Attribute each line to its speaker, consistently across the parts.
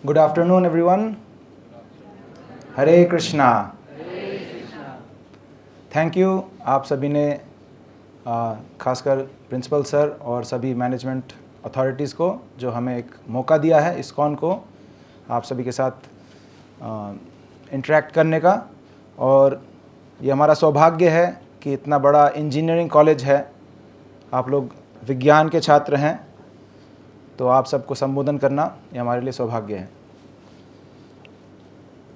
Speaker 1: Good afternoon, everyone. Hare Krishna. Thank you आप सभी ने खासकर प्रिंसिपल सर और सभी मैनेजमेंट अथॉरिटीज़ को जो हमें एक मौका दिया है इस्कॉन को आप सभी के साथ इंटरेक्ट करने का. और ये हमारा सौभाग्य है कि इतना बड़ा इंजीनियरिंग कॉलेज है, आप लोग विज्ञान के छात्र हैं, तो आप सबको संबोधन करना ये हमारे लिए सौभाग्य है.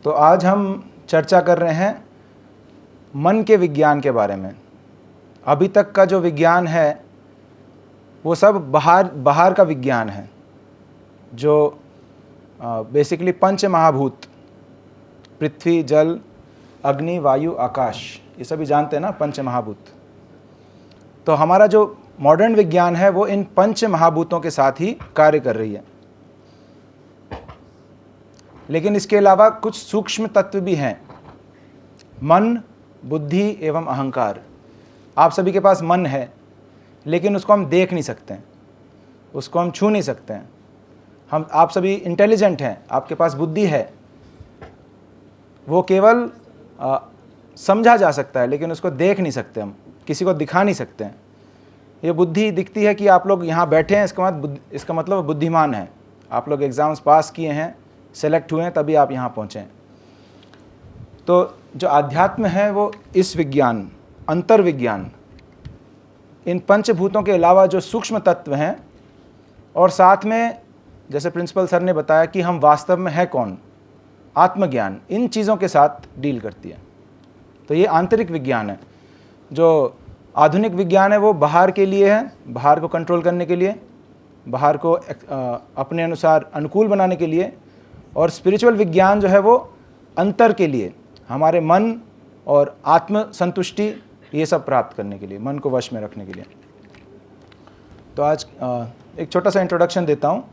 Speaker 1: तो आज हम चर्चा कर रहे हैं मन के विज्ञान के बारे में. अभी तक का जो विज्ञान है वो सब बाहर का विज्ञान है, जो बेसिकली पंच महाभूत पृथ्वी, जल, अग्नि, वायु, आकाश, ये सभी जानते हैं ना, पंच महाभूत. तो हमारा जो मॉडर्न विज्ञान है वो इन पंच महाभूतों के साथ ही कार्य कर रही है. लेकिन इसके अलावा कुछ सूक्ष्म तत्व भी हैं, मन, बुद्धि एवं अहंकार. आप सभी के पास मन है, लेकिन उसको हम देख नहीं सकते हैं, उसको हम छू नहीं सकते हैं. आप सभी इंटेलिजेंट हैं, आपके पास बुद्धि है, वो केवल समझा जा सकता है, लेकिन उसको देख नहीं सकते, हम किसी को दिखा नहीं सकते हैं. ये बुद्धि दिखती है कि आप लोग यहाँ बैठे हैं, इसका मतलब बुद्धिमान है. आप लोग एग्ज़ाम्स पास किए हैं, सेलेक्ट हुए हैं, तभी आप यहाँ पहुँचे. तो जो आध्यात्म है वो इस विज्ञान, अंतर्विज्ञान, इन पंचभूतों के अलावा जो सूक्ष्म तत्व हैं, और साथ में जैसे प्रिंसिपल सर ने बताया कि हम वास्तव में है कौन, आत्मज्ञान, इन चीज़ों के साथ डील करती है. तो ये आंतरिक विज्ञान है. जो आधुनिक विज्ञान है वो बाहर के लिए है, बाहर को कंट्रोल करने के लिए, बाहर को अपने अनुसार अनुकूल बनाने के लिए. और स्पिरिचुअल विज्ञान जो है वो अंतर के लिए, हमारे मन और आत्म संतुष्टि ये सब प्राप्त करने के लिए, मन को वश में रखने के लिए. तो आज एक छोटा सा इंट्रोडक्शन देता हूँ.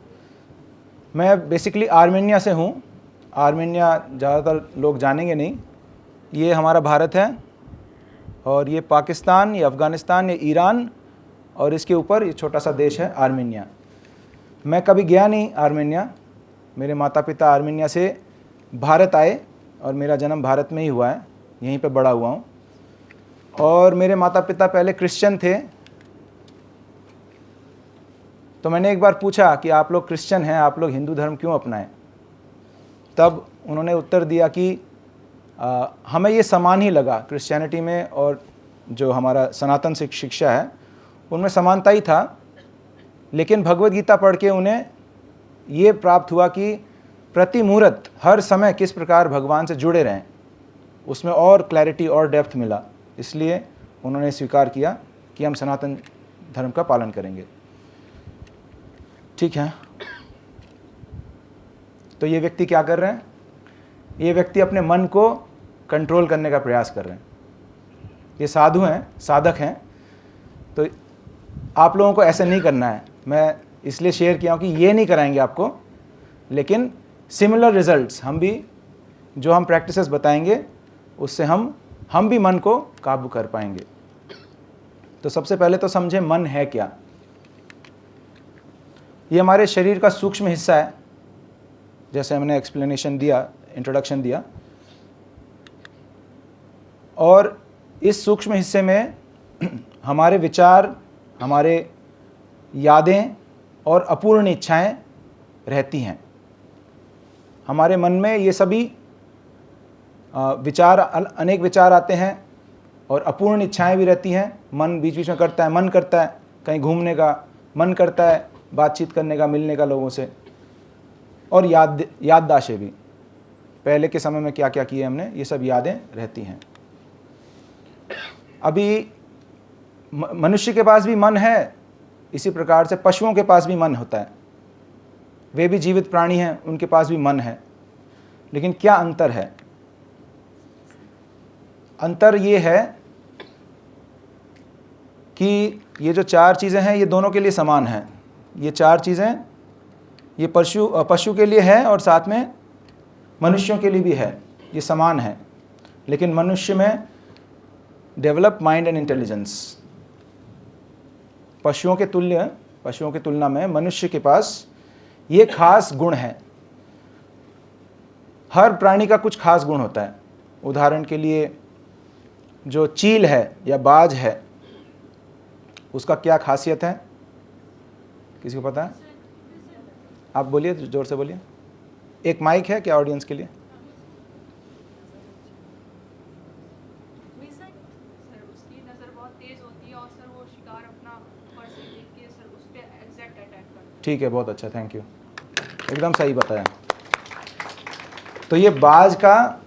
Speaker 1: मैं बेसिकली आर्मेनिया से हूँ. आर्मेनिया ज़्यादातर लोग जानेंगे नहीं. ये हमारा भारत है, और ये पाकिस्तान, ये अफ़गानिस्तान, ये ईरान, और इसके ऊपर ये छोटा सा देश है आर्मेनिया. मैं कभी गया नहीं आर्मेनिया. मेरे माता पिता आर्मेनिया से भारत आए, और मेरा जन्म भारत में ही हुआ है, यहीं पे बड़ा हुआ हूँ. और मेरे माता पिता पहले क्रिश्चियन थे. तो मैंने एक बार पूछा कि आप लोग क्रिश्चियन हैं, आप लोग हिंदू धर्म क्यों अपनाएं? तब उन्होंने उत्तर दिया कि हमें ये समान ही लगा, क्रिश्चियनिटी में और जो हमारा सनातन शिक्षा है उनमें समानता ही था. लेकिन भगवद गीता पढ़ के उन्हें ये प्राप्त हुआ कि प्रति मुहूर्त हर समय किस प्रकार भगवान से जुड़े रहें, उसमें और क्लैरिटी और डेप्थ मिला. इसलिए उन्होंने स्वीकार किया कि हम सनातन धर्म का पालन करेंगे. ठीक है. तो ये व्यक्ति क्या कर रहे हैं? ये व्यक्ति अपने मन को कंट्रोल करने का प्रयास कर रहे हैं. ये साधु हैं, साधक हैं. तो आप लोगों को ऐसे नहीं करना है. मैं इसलिए शेयर किया हूँ कि ये नहीं कराएंगे आपको, लेकिन सिमिलर रिजल्ट्स हम भी, जो हम प्रैक्टिसेस बताएंगे उससे हम भी मन को काबू कर पाएंगे. तो सबसे पहले तो समझे मन है क्या. ये हमारे शरीर का सूक्ष्म हिस्सा है, जैसे हमने एक्सप्लेनेशन दिया, इंट्रोडक्शन दिया. और इस सूक्ष्म हिस्से में हमारे विचार, हमारे यादें और अपूर्ण इच्छाएं रहती हैं. हमारे मन में ये सभी विचार, अनेक विचार आते हैं, और अपूर्ण इच्छाएं भी रहती हैं. मन बीच बीच में करता है, मन करता है कहीं घूमने का, मन करता है बातचीत करने का, मिलने का लोगों से. और याददाश्तें भी, पहले के समय में क्या क्या किए हमने, ये सब यादें रहती हैं. अभी मनुष्य के पास भी मन है, इसी प्रकार से पशुओं के पास भी मन होता है. वे भी जीवित प्राणी हैं, उनके पास भी मन है. लेकिन क्या अंतर है? अंतर ये है कि ये जो चार चीज़ें हैं ये दोनों के लिए समान हैं. ये चार चीज़ें ये पशु के लिए है, और साथ में मनुष्यों के लिए भी है. ये समान है. लेकिन मनुष्य में डेवलप माइंड एंड इंटेलिजेंस, पशुओं के तुलना में मनुष्य के पास ये खास गुण है. हर प्राणी का कुछ खास गुण होता है। उदाहरण के लिए जो चील है या बाज है, उसका क्या खासियत है, किसी को पता है? आप बोलिए, जोर से बोलिए। एक माइक है क्या ऑडियंस के लिए?
Speaker 2: उसकी नजर बहुत तेज होती है और सर वो शिकार अपना ऊपर से देख के सर उस पे एग्जैक्ट अटैक करता है।
Speaker 1: ठीक है, बहुत अच्छा, थैंक यू, एकदम सही बताया। तो ये बाज का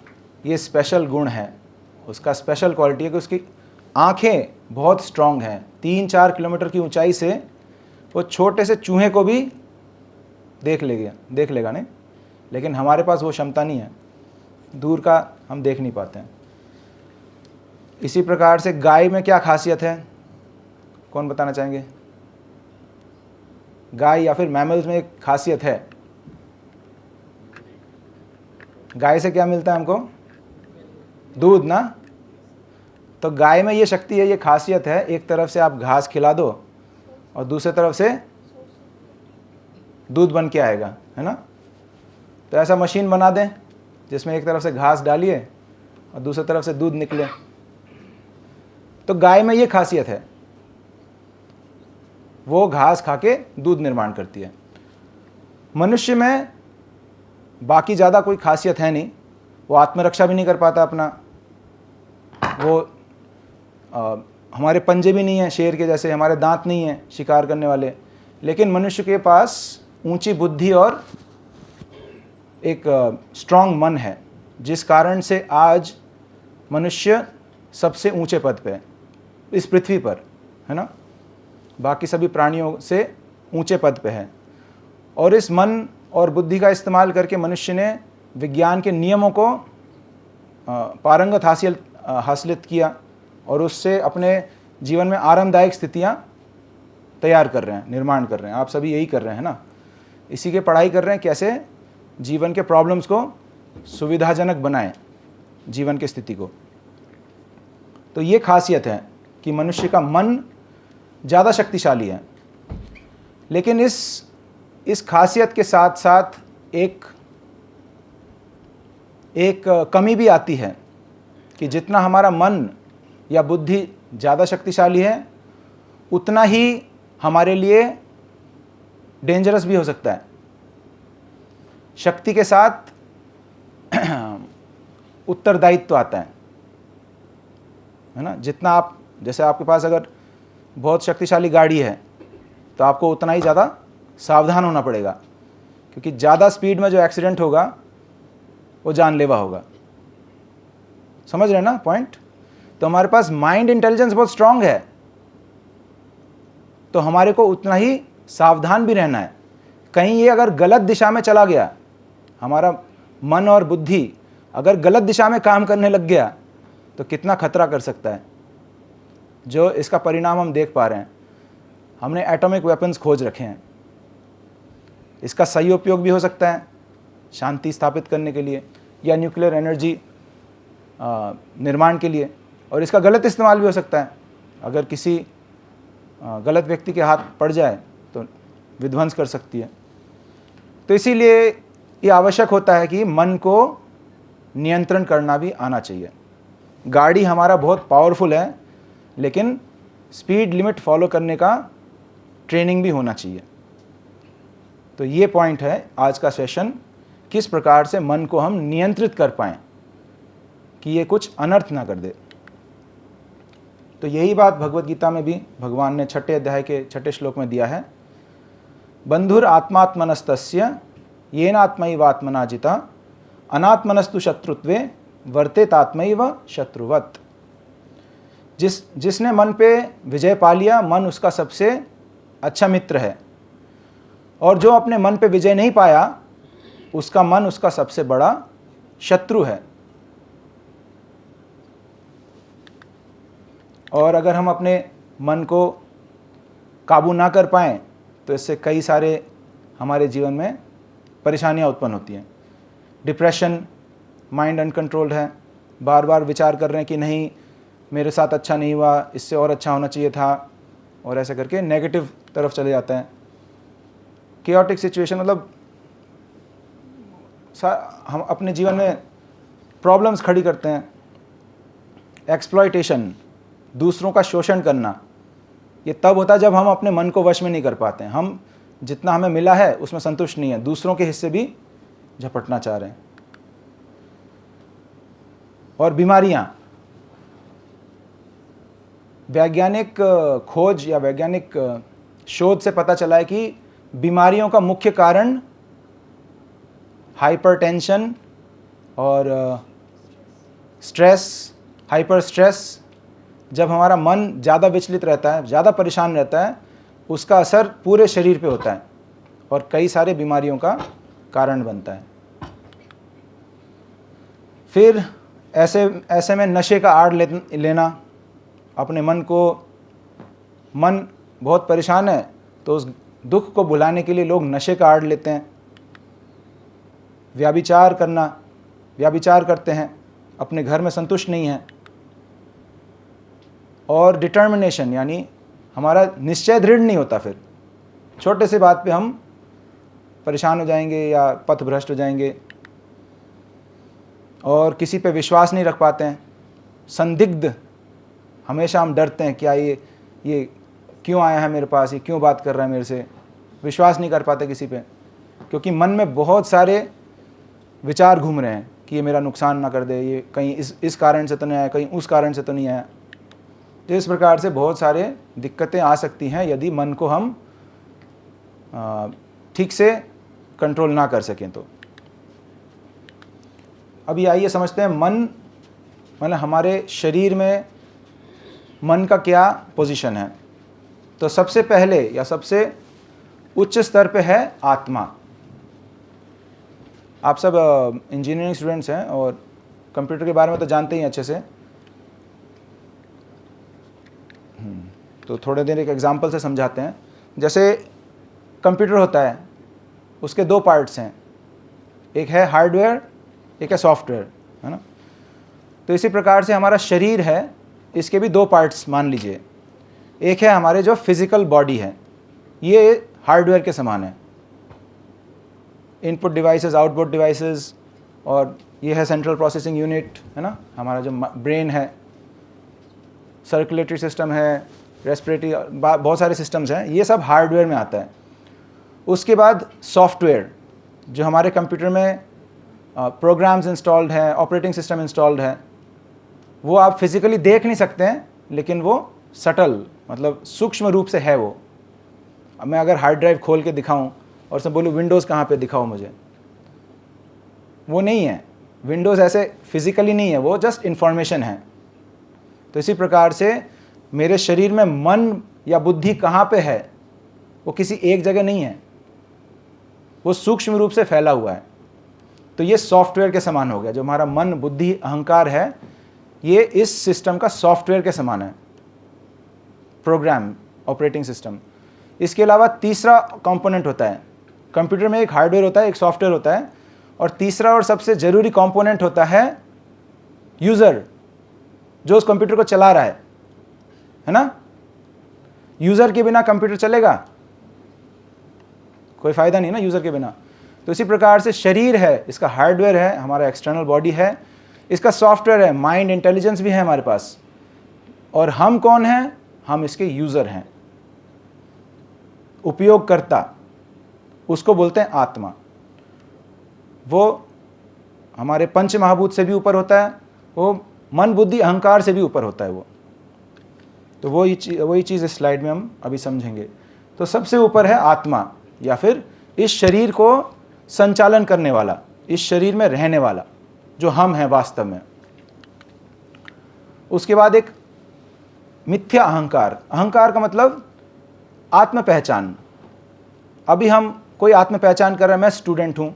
Speaker 1: ये स्पेशल गुण है, उसका स्पेशल क्वालिटी है कि उसकी आंखें बहुत स्ट्रांग हैं। 3-4 किलोमीटर की ऊंचाई से वो छोटे से चूहे को भी देख लेगा नहीं, लेकिन हमारे पास वो क्षमता नहीं है, दूर का हम देख नहीं पाते हैं। इसी प्रकार से गाय में क्या खासियत है, कौन बताना चाहेंगे? गाय या फिर मैमल्स में एक खासियत है। गाय से क्या मिलता है हमको? दूध ना। तो गाय में ये शक्ति है, ये खासियत है, एक तरफ से आप घास खिला दो और दूसरी तरफ से दूध बन के आएगा, है ना। तो ऐसा मशीन बना दें जिसमें एक तरफ से घास डालिए और दूसरी तरफ से दूध निकले। तो गाय में ये खासियत है, वो घास खा के दूध निर्माण करती है। मनुष्य में बाकी ज़्यादा कोई खासियत है नहीं, वो आत्मरक्षा भी नहीं कर पाता अपना, वो हमारे पंजे भी नहीं हैं शेर के जैसे, हमारे दांत नहीं हैं शिकार करने वाले, लेकिन मनुष्य के पास ऊंची बुद्धि और एक स्ट्रांग मन है, जिस कारण से आज मनुष्य सबसे ऊंचे पद पे है इस पृथ्वी पर, है ना। बाकी सभी प्राणियों से ऊंचे पद पे है। और इस मन और बुद्धि का इस्तेमाल करके मनुष्य ने विज्ञान के नियमों को पारंगत हासिल किया और उससे अपने जीवन में आरामदायक स्थितियां तैयार कर रहे हैं, निर्माण कर रहे हैं। आप सभी यही कर रहे हैं ना, इसी के पढ़ाई कर रहे हैं, कैसे जीवन के प्रॉब्लम्स को सुविधाजनक बनाएं, जीवन की स्थिति को। तो ये खासियत है कि मनुष्य का मन ज़्यादा शक्तिशाली है, लेकिन इस खासियत के साथ साथ एक कमी भी आती है कि जितना हमारा मन या बुद्धि ज़्यादा शक्तिशाली है, उतना ही हमारे लिए डेंजरस भी हो सकता है। शक्ति के साथ उत्तरदायित्व आता है ना। जितना आप, जैसे आपके पास अगर बहुत शक्तिशाली गाड़ी है तो आपको उतना ही ज़्यादा सावधान होना पड़ेगा, क्योंकि ज़्यादा स्पीड में जो एक्सीडेंट होगा वो जानलेवा होगा। समझ रहे हैं ना पॉइंट? तो हमारे पास माइंड इंटेलिजेंस बहुत स्ट्रांग है, तो हमारे को उतना ही सावधान भी रहना है। कहीं ये अगर गलत दिशा में चला गया, हमारा मन और बुद्धि अगर गलत दिशा में काम करने लग गया तो कितना खतरा कर सकता है। जो इसका परिणाम हम देख पा रहे हैं, हमने एटॉमिक वेपन्स खोज रखे हैं। इसका सही उपयोग भी हो सकता है शांति स्थापित करने के लिए या न्यूक्लियर एनर्जी निर्माण के लिए, और इसका गलत इस्तेमाल भी हो सकता है। अगर किसी गलत व्यक्ति के हाथ पड़ जाए तो विध्वंस कर सकती है। तो इसीलिए ये आवश्यक होता है कि मन को नियंत्रण करना भी आना चाहिए। गाड़ी हमारा बहुत पावरफुल है, लेकिन स्पीड लिमिट फॉलो करने का ट्रेनिंग भी होना चाहिए। तो ये पॉइंट है आज का सेशन, किस प्रकार से मन को हम नियंत्रित कर पाएं कि ये कुछ अनर्थ ना कर दे। तो यही बात भगवत गीता में भी भगवान ने 6 अध्याय के 6 श्लोक में दिया है। बंधुर आत्मात्मनस्तस्य येनात्मैवात्मना जिता अनात्मनस्तु शत्रुत्वे वर्तेतात्मैव शत्रुवत्। जिसने मन पे विजय पा लिया, मन उसका सबसे अच्छा मित्र है, और जो अपने मन पे विजय नहीं पाया, उसका मन उसका सबसे बड़ा शत्रु है। और अगर हम अपने मन को काबू ना कर पाएँ तो इससे कई सारे हमारे जीवन में परेशानियां उत्पन्न होती हैं। डिप्रेशन, माइंड अनकंट्रोल्ड है, बार बार विचार कर रहे हैं कि नहीं मेरे साथ अच्छा नहीं हुआ, इससे और अच्छा होना चाहिए था, और ऐसा करके नेगेटिव तरफ चले जाते हैं। केओटिक सिचुएशन मतलब हम अपने जीवन में प्रॉब्लम्स खड़ी करते हैं। एक्सप्लॉयटेशन, दूसरों का शोषण करना, ये तब होता है जब हम अपने मन को वश में नहीं कर पाते हैं। हम जितना हमें मिला है उसमें संतुष्ट नहीं है, दूसरों के हिस्से भी झपटना चाह रहे हैं। और बीमारियां, वैज्ञानिक खोज या वैज्ञानिक शोध से पता चला है कि बीमारियों का मुख्य कारण हाइपरटेंशन और स्ट्रेस, हाइपर स्ट्रेस। जब हमारा मन ज़्यादा विचलित रहता है, ज़्यादा परेशान रहता है, उसका असर पूरे शरीर पे होता है और कई सारे बीमारियों का कारण बनता है। फिर ऐसे में नशे का आड़ लेना, अपने मन बहुत परेशान है तो उस दुख को भुलाने के लिए लोग नशे का आड़ लेते हैं। व्यभिचार करते हैं, अपने घर में संतुष्ट नहीं है। और डिटर्मिनेशन, यानी हमारा निश्चय दृढ़ नहीं होता, फिर छोटे से बात पे हम परेशान हो जाएंगे या पथभ्रष्ट हो जाएंगे और किसी पे विश्वास नहीं रख पाते हैं। संदिग्ध, हमेशा हम डरते हैं, क्या ये क्यों आया है मेरे पास, ये क्यों बात कर रहा है मेरे से, विश्वास नहीं कर पाते किसी पे, क्योंकि मन में बहुत सारे विचार घूम रहे हैं कि ये मेरा नुकसान ना कर दे, ये कहीं इस कारण से तो नहीं आया, कहीं उस कारण से तो नहीं आया। तो इस प्रकार से बहुत सारे दिक्कतें आ सकती हैं यदि मन को हम ठीक से कंट्रोल ना कर सकें तो। अभी आइए समझते हैं मन, मतलब हमारे शरीर में मन का क्या पोजीशन है। तो सबसे पहले या सबसे उच्च स्तर पे है आत्मा। आप सब इंजीनियरिंग स्टूडेंट्स हैं और कंप्यूटर के बारे में तो जानते ही अच्छे से। तो थोड़ी देर एक एग्जांपल से समझाते हैं। जैसे कंप्यूटर होता है, उसके दो पार्ट्स हैं, एक है हार्डवेयर, एक है सॉफ्टवेयर, है ना। तो इसी प्रकार से हमारा शरीर है, इसके भी दो पार्ट्स मान लीजिए। एक है हमारे जो फिजिकल बॉडी है, ये हार्डवेयर के समान है, इनपुट डिवाइसेस, आउटपुट डिवाइसेस, और ये है सेंट्रल प्रोसेसिंग यूनिट, है ना, हमारा जो ब्रेन है, सर्कुलेटरी सिस्टम है, रेस्पिरेटरी, बहुत सारे सिस्टम्स हैं, ये सब हार्डवेयर में आता है। उसके बाद सॉफ्टवेयर, जो हमारे कंप्यूटर में प्रोग्राम्स इंस्टॉल्ड हैं, ऑपरेटिंग सिस्टम इंस्टॉल्ड है, वो आप फिजिकली देख नहीं सकते हैं, लेकिन वो सटल, मतलब सूक्ष्म रूप से है वो। अब मैं अगर हार्ड ड्राइव खोल के दिखाऊं और सब बोलूँ विंडोज़ कहाँ पे दिखाओ मुझे, वो नहीं है। विंडोज़ ऐसे फिजिकली नहीं है, वो जस्ट इंफॉर्मेशन है। तो इसी प्रकार से मेरे शरीर में मन या बुद्धि कहाँ पे है, वो किसी एक जगह नहीं है, वो सूक्ष्म रूप से फैला हुआ है। तो ये सॉफ्टवेयर के समान हो गया। जो हमारा मन, बुद्धि, अहंकार है, ये इस सिस्टम का सॉफ्टवेयर के समान है, प्रोग्राम, ऑपरेटिंग सिस्टम। इसके अलावा तीसरा कंपोनेंट होता है, कंप्यूटर में एक हार्डवेयर होता है, एक सॉफ्टवेयर होता है, और तीसरा और सबसे ज़रूरी कंपोनेंट होता है यूज़र, जो उस कंप्यूटर को चला रहा है ना। यूज़र के बिना कंप्यूटर चलेगा, कोई फ़ायदा नहीं ना यूज़र के बिना। तो इसी प्रकार से शरीर है, इसका हार्डवेयर है, हमारा एक्सटर्नल बॉडी है, इसका सॉफ्टवेयर है, माइंड, इंटेलिजेंस भी है हमारे पास। और हम कौन हैं? हम इसके यूज़र हैं, उपयोगकर्ता, उसको बोलते हैं आत्मा। वो हमारे पंच महाभूत से भी ऊपर होता है, वो मन, बुद्धि, अहंकार से भी ऊपर होता है वो। तो वही चीज़ इस स्लाइड में हम अभी समझेंगे। तो सबसे ऊपर है आत्मा, या फिर इस शरीर को संचालन करने वाला, इस शरीर में रहने वाला, जो हम हैं वास्तव में। उसके बाद एक मिथ्या अहंकार। अहंकार का मतलब आत्म पहचान। अभी हम कोई आत्म पहचान कर रहे हैं, मैं स्टूडेंट हूँ।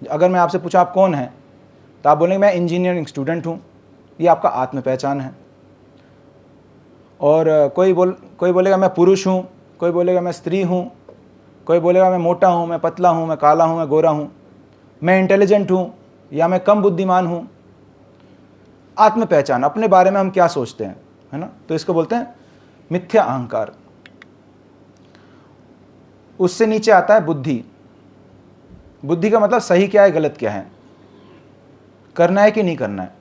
Speaker 1: अगर मैं आपसे पूछा आप कौन हैं, तो आप बोलेंगे मैं इंजीनियरिंग स्टूडेंट हूँ, ये आपका आत्म पहचान है। और कोई बोलेगा मैं पुरुष हूँ, कोई बोलेगा मैं स्त्री हूँ, कोई बोलेगा मैं मोटा हूँ, मैं पतला हूँ, मैं काला हूँ, मैं गोरा हूँ, मैं इंटेलिजेंट हूँ या मैं कम बुद्धिमान हूँ। आत्म पहचान, अपने बारे में हम क्या सोचते हैं, है ना। तो इसको बोलते हैं मिथ्या अहंकार। उससे नीचे आता है बुद्धि। बुद्धि का मतलब सही क्या है, गलत क्या है, करना है कि नहीं करना है।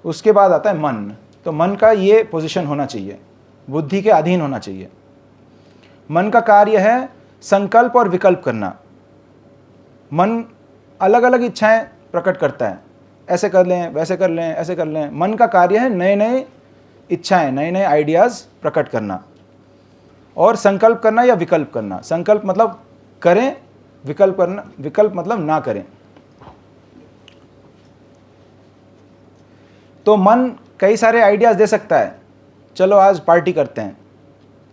Speaker 1: उसके बाद आता है मन। तो मन का ये पोजीशन होना चाहिए, बुद्धि के अधीन होना चाहिए। मन का कार्य है संकल्प और विकल्प करना। मन अलग अलग इच्छाएं प्रकट करता है, ऐसे कर लें, वैसे कर लें, ऐसे कर लें। मन का कार्य है नए नए इच्छाएं, नए नए आइडियाज़ प्रकट करना और संकल्प करना या विकल्प करना। संकल्प मतलब करें, विकल्प करना, विकल्प मतलब ना करें। तो मन कई सारे आइडियाज़ दे सकता है, चलो आज पार्टी करते हैं,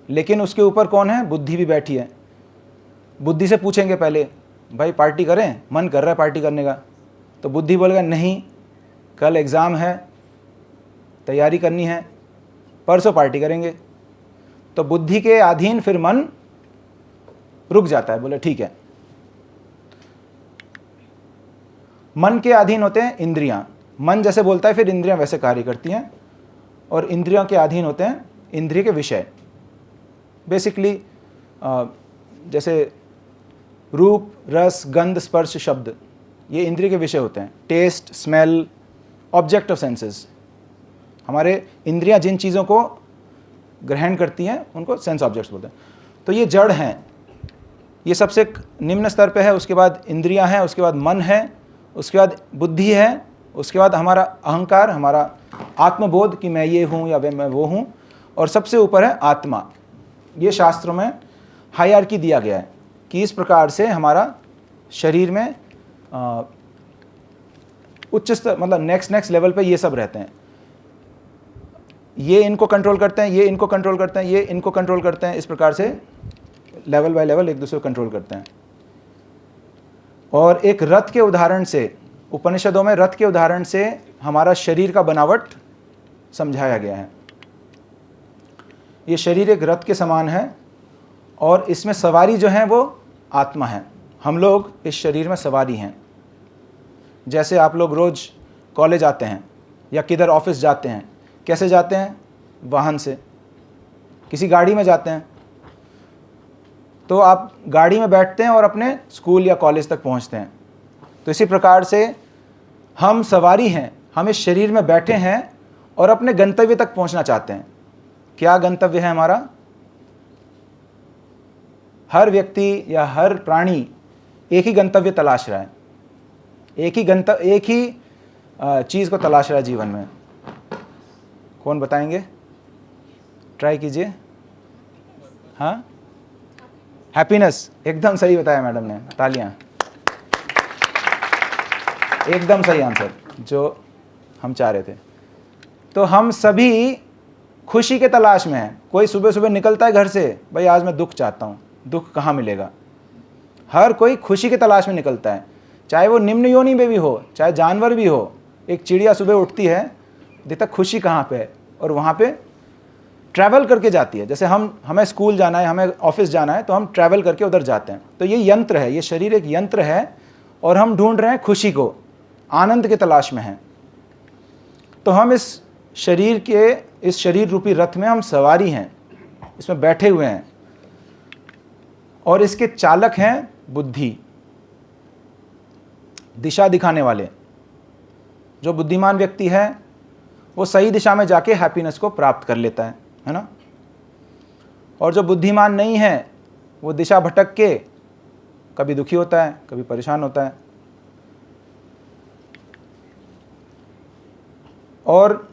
Speaker 1: लेकिन उसके ऊपर कौन है, बुद्धि भी बैठी है। बुद्धि से पूछेंगे पहले, भाई पार्टी करें, मन कर रहा है पार्टी करने का, तो बुद्धि बोलेगा नहीं, कल एग्ज़ाम है, तैयारी करनी है, परसों पार्टी करेंगे। तो बुद्धि के अधीन फिर मन रुक जाता है, बोले ठीक है। मन के अधीन होते हैं इंद्रियां। मन जैसे बोलता है फिर इंद्रियां वैसे कार्य करती हैं, और इंद्रियों के अधीन होते हैं इंद्रिय के विषय। बेसिकली जैसे रूप, रस, गंध, स्पर्श, शब्द, ये इंद्रिय के विषय होते हैं। Taste, smell, object of senses. हमारे इंद्रियां जिन चीज़ों को ग्रहण करती हैं उनको सेंस ऑब्जेक्ट्स बोलते हैं। तो ये जड़ हैं, ये सबसे निम्न स्तर पे है। उसके बाद इंद्रियां हैं, उसके बाद मन है, उसके बाद बुद्धि है, उसके बाद हमारा अहंकार, हमारा आत्मबोध कि मैं ये हूँ या मैं वो हूँ, और सबसे ऊपर है आत्मा। ये शास्त्रों में हायरार्की दिया गया है कि इस प्रकार से हमारा शरीर में उच्च स्तर, मतलब नेक्स्ट लेवल पे ये सब रहते हैं। ये इनको कंट्रोल करते हैं, ये इनको कंट्रोल करते हैं, ये इनको कंट्रोल करते हैं। इस प्रकार से लेवल बाय लेवल एक दूसरे को कंट्रोल करते हैं। और एक रथ के उदाहरण से, उपनिषदों में रथ के उदाहरण से हमारा शरीर का बनावट समझाया गया है। ये शरीर एक रथ के समान है और इसमें सवारी जो है वो आत्मा है। हम लोग इस शरीर में सवारी हैं। जैसे आप लोग रोज़ कॉलेज आते हैं या किधर ऑफिस जाते हैं, कैसे जाते हैं, वाहन से, किसी गाड़ी में जाते हैं। तो आप गाड़ी में बैठते हैं और अपने स्कूल या कॉलेज तक पहुंचते हैं। तो इसी प्रकार से हम सवारी हैं, हम इस शरीर में बैठे हैं और अपने गंतव्य तक पहुंचना चाहते हैं। क्या गंतव्य है हमारा? हर व्यक्ति या हर प्राणी एक ही गंतव्य तलाश रहा है, एक ही चीज़ को तलाश रहा है जीवन में। कौन बताएंगे? ट्राई कीजिए। हाँ, हैप्पीनेस। एकदम सही बताया मैडम ने, तालियां। एकदम सही आंसर जो हम चाह रहे थे। तो हम सभी खुशी के तलाश में हैं। कोई सुबह सुबह निकलता है घर से, भाई आज मैं दुख चाहता हूँ, दुख कहाँ मिलेगा। हर कोई खुशी के तलाश में निकलता है, चाहे वो निम्न योनि में भी हो, चाहे जानवर भी हो। एक चिड़िया सुबह उठती है, देखता खुशी कहाँ पे है, और वहाँ पे ट्रैवल करके जाती है। जैसे हमें स्कूल जाना है, हमें ऑफिस जाना है, तो हम ट्रैवल करके उधर जाते हैं। तो ये यंत्र है, ये शरीर एक यंत्र है, और हम ढूंढ रहे हैं खुशी को, आनंद के तलाश में हैं। तो हम इस शरीर रूपी रथ में हम सवारी हैं, इसमें बैठे हुए हैं, और इसके चालक हैं बुद्धि, दिशा दिखाने वाले। जो बुद्धिमान व्यक्ति है वो सही दिशा में जाके हैप्पीनेस को प्राप्त कर लेता है ना। और जो बुद्धिमान नहीं है वो दिशा भटक के कभी दुखी होता है, कभी परेशान होता है। और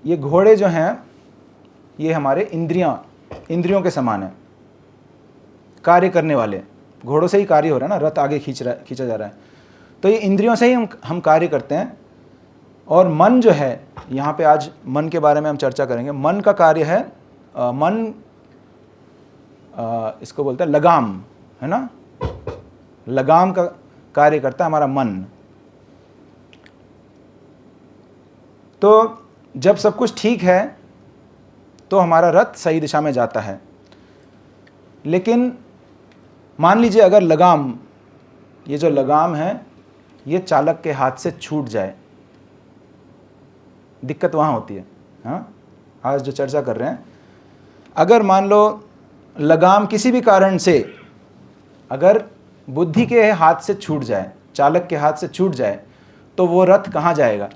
Speaker 1: ये घोड़े जो हैं, ये हमारे इंद्रियों के समान है, कार्य करने वाले। घोड़ों से ही कार्य हो रहा है ना, रथ आगे खींचा जा रहा है। तो ये इंद्रियों से ही हम कार्य करते हैं। और मन जो है, यहाँ पे आज मन के बारे में हम चर्चा करेंगे। मन का कार्य है, इसको बोलते हैं लगाम, है ना। लगाम का कार्य करता है हमारा मन। तो जब सब कुछ ठीक है तो हमारा रथ सही दिशा में जाता है। लेकिन मान लीजिए अगर ये जो लगाम है ये चालक के हाथ से छूट जाए, दिक्कत वहाँ होती है। हाँ, आज जो चर्चा कर रहे हैं, अगर मान लो लगाम किसी भी कारण से अगर बुद्धि के हाथ से छूट जाए, चालक के हाथ से छूट जाए, तो वो रथ कहाँ जाएगा?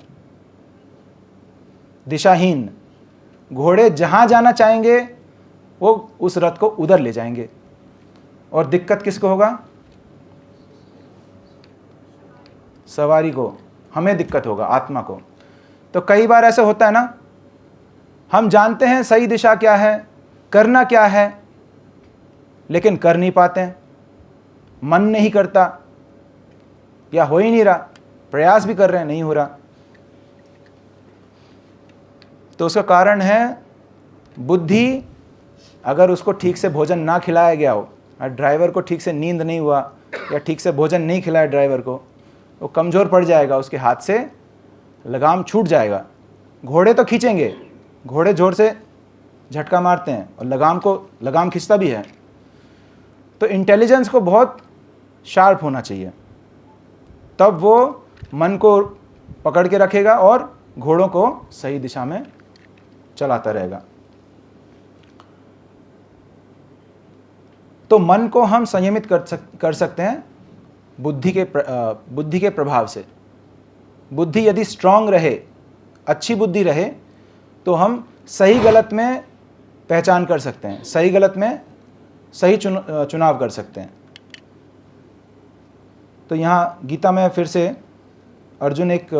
Speaker 1: दिशाहीन। घोड़े जहां जाना चाहेंगे वो उस रथ को उधर ले जाएंगे, और दिक्कत किसको होगा? सवारी को, हमें दिक्कत होगा, आत्मा को। तो कई बार ऐसा होता है ना, हम जानते हैं सही दिशा क्या है, करना क्या है, लेकिन कर नहीं पाते हैं, मन नहीं करता, या हो ही नहीं रहा, प्रयास भी कर रहे हैं, नहीं हो रहा। तो उसका कारण है बुद्धि। अगर उसको ठीक से भोजन ना खिलाया गया हो, ड्राइवर को ठीक से नींद नहीं हुआ, या ठीक से भोजन नहीं खिलाया ड्राइवर को, वो कमज़ोर पड़ जाएगा, उसके हाथ से लगाम छूट जाएगा। घोड़े तो खींचेंगे, घोड़े जोर से झटका मारते हैं, और लगाम खींचता भी है। तो इंटेलिजेंस को बहुत शार्प होना चाहिए, तब वो मन को पकड़ के रखेगा और घोड़ों को सही दिशा में चलाता रहेगा। तो मन को हम संयमित कर सकते हैं बुद्धि के प्रभाव से। बुद्धि यदि स्ट्रांग रहे, अच्छी बुद्धि रहे, तो हम सही गलत में पहचान कर सकते हैं, सही गलत में सही चुनाव कर सकते हैं। तो यहाँ गीता में फिर से अर्जुन, एक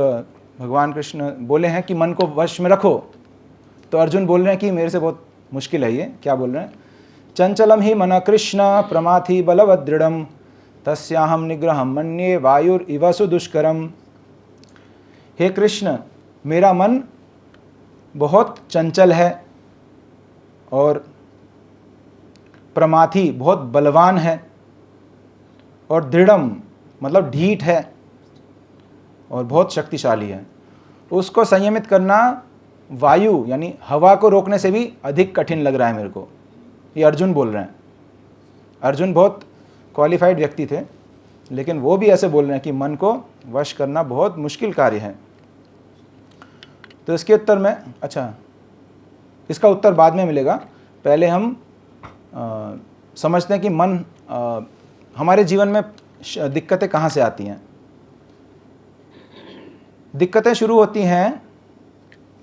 Speaker 1: भगवान कृष्ण बोले हैं कि मन को वश में रखो, तो अर्जुन बोल रहे हैं कि मेरे से बहुत मुश्किल है ये। क्या बोल रहे हैं? चंचलम ही मन कृष्ण प्रमाथि बलवदृढ़म तस्याहम निग्रहम मन्ये वायुर इव सुदुष्करम। हे कृष्ण, मेरा मन बहुत चंचल है, और प्रमाथि बहुत बलवान है, और दृढ़म मतलब ढीठ है, और बहुत शक्तिशाली है। उसको संयमित करना वायु यानी हवा को रोकने से भी अधिक कठिन लग रहा है मेरे को। ये अर्जुन बोल रहे हैं। अर्जुन बहुत क्वालिफाइड व्यक्ति थे, लेकिन वो भी ऐसे बोल रहे हैं कि मन को वश करना बहुत मुश्किल कार्य है। तो इसके उत्तर में, अच्छा, इसका उत्तर बाद में मिलेगा। पहले हम समझते हैं कि मन हमारे जीवन में दिक्कतें कहाँ से आती हैं। दिक्कतें शुरू होती हैं,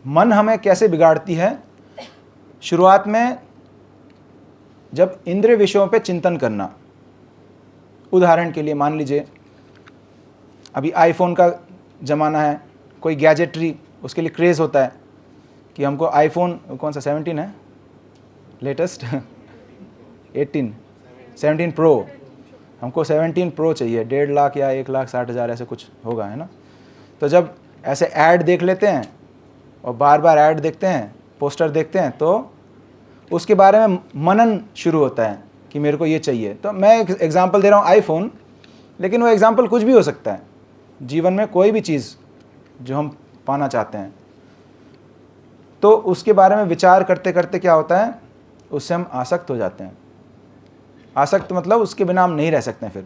Speaker 1: मन हमें कैसे बिगाड़ती है। शुरुआत में जब इंद्रिय विषयों पे चिंतन करना, उदाहरण के लिए मान लीजिए अभी आईफोन का ज़माना है, कोई गैजेटरी उसके लिए क्रेज़ होता है कि हमको आईफोन, कौन सा 17 है लेटेस्ट 17 प्रो, हमको 17 प्रो चाहिए, 1.5 लाख या 1,60,000 ऐसे कुछ होगा, है ना। तो जब ऐसे ऐड देख लेते हैं और बार बार ऐड देखते हैं, पोस्टर देखते हैं, तो उसके बारे में मनन शुरू होता है कि मेरे को ये चाहिए। तो मैं एक एग्जांपल दे रहा हूँ आईफोन, लेकिन वो एग्जांपल कुछ भी हो सकता है। जीवन में कोई भी चीज़ जो हम पाना चाहते हैं, तो उसके बारे में विचार करते करते क्या होता है, उससे हम आसक्त हो जाते हैं। आसक्त मतलब उसके बिना हम नहीं रह सकते हैं। फिर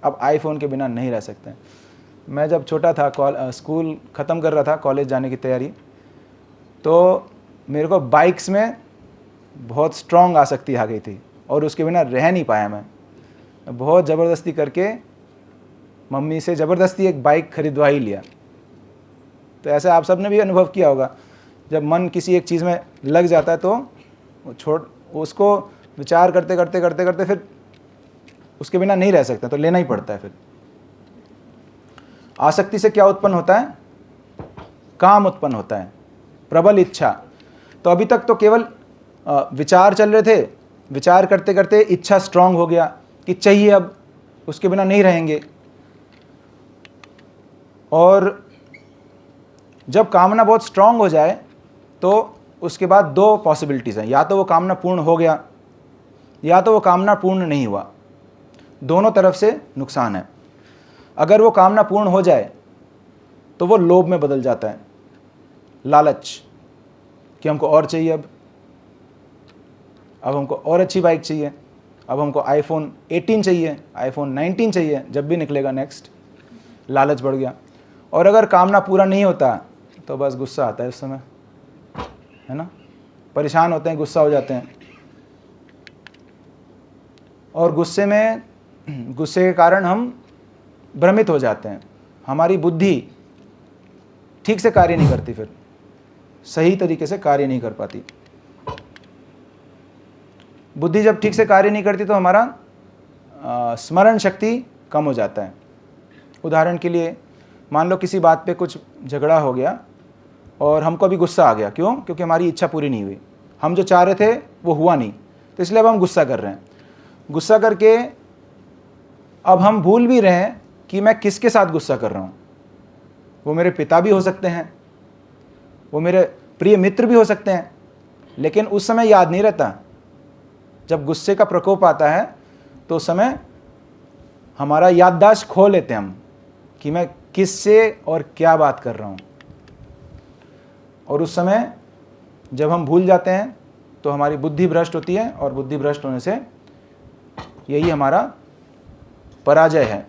Speaker 1: अब आईफोन के बिना नहीं रह सकते हैं। मैं जब छोटा था, स्कूल ख़त्म कर रहा था, कॉलेज जाने की तैयारी, तो मेरे को बाइक्स में बहुत स्ट्रॉन्ग आसक्ति आ गई थी, और उसके बिना रह नहीं पाया मैं। बहुत ज़बरदस्ती करके मम्मी से ज़बरदस्ती एक बाइक खरीदवा ही लिया। तो ऐसे आप सब ने भी अनुभव किया होगा, जब मन किसी एक चीज़ में लग जाता है तो उसको विचार करते करते करते करते फिर उसके बिना नहीं रह सकते, तो लेना ही पड़ता है। फिर आसक्ति से क्या उत्पन्न होता है? काम उत्पन्न होता है, प्रबल इच्छा। तो अभी तक तो केवल विचार चल रहे थे, विचार करते करते इच्छा स्ट्रांग हो गया कि चाहिए, अब उसके बिना नहीं रहेंगे। और जब कामना बहुत स्ट्रांग हो जाए तो उसके बाद दो पॉसिबिलिटीज़ हैं, या तो वो कामना पूर्ण हो गया, या तो वो कामना पूर्ण नहीं हुआ। दोनों तरफ से नुकसान है। अगर वो कामना पूर्ण हो जाए तो वो लोभ में बदल जाता है, लालच, कि हमको और चाहिए, अब हमको और अच्छी बाइक चाहिए, अब हमको आईफोन 18 चाहिए, आईफोन 19 चाहिए, जब भी निकलेगा नेक्स्ट, लालच बढ़ गया। और अगर कामना पूरा नहीं होता तो बस गुस्सा आता है उस समय, है ना। परेशान होते हैं, गुस्सा हो जाते हैं, और गुस्से में गुस्से के कारण हम भ्रमित हो जाते हैं, हमारी बुद्धि ठीक से कार्य नहीं करती, फिर सही तरीके से कार्य नहीं कर पाती। बुद्धि जब ठीक से कार्य नहीं करती तो हमारा स्मरण शक्ति कम हो जाता है। उदाहरण के लिए मान लो किसी बात पे कुछ झगड़ा हो गया और हमको अभी गुस्सा आ गया, क्यों? क्योंकि हमारी इच्छा पूरी नहीं हुई, हम जो चाह रहे थे वो हुआ नहीं, तो इसलिए अब हम गुस्सा कर रहे हैं। गुस्सा करके अब हम भूल भी रहे हैं कि मैं किसके साथ गुस्सा कर रहा हूँ। वो मेरे पिता भी हो सकते हैं, वो मेरे प्रिय मित्र भी हो सकते हैं, लेकिन उस समय याद नहीं रहता। जब गुस्से का प्रकोप आता है तो उस समय हमारा याददाश्त खो लेते हैं हम कि मैं किससे और क्या बात कर रहा हूँ। और उस समय जब हम भूल जाते हैं तो हमारी बुद्धि भ्रष्ट होती है, और बुद्धि भ्रष्ट होने से यही हमारा पराजय है,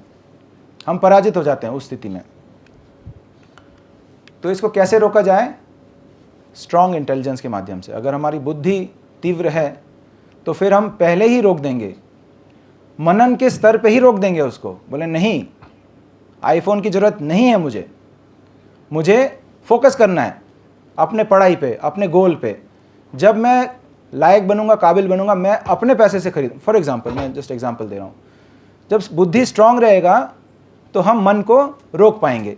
Speaker 1: हम पराजित हो जाते हैं उस स्थिति में। तो इसको कैसे रोका जाए? स्ट्रॉन्ग इंटेलिजेंस के माध्यम से। अगर हमारी बुद्धि तीव्र है तो फिर हम पहले ही रोक देंगे, मनन के स्तर पे ही रोक देंगे उसको। बोले नहीं, आईफोन की ज़रूरत नहीं है, मुझे फोकस करना है अपने पढ़ाई पे, अपने गोल पे। जब मैं लायक बनूंगा, काबिल बनूंगा, मैं अपने पैसे से खरीदूँ। फॉर एग्जाम्पल, मैं जस्ट एग्जाम्पल दे रहा हूँ। जब बुद्धि स्ट्रांग रहेगा तो हम मन को रोक पाएंगे,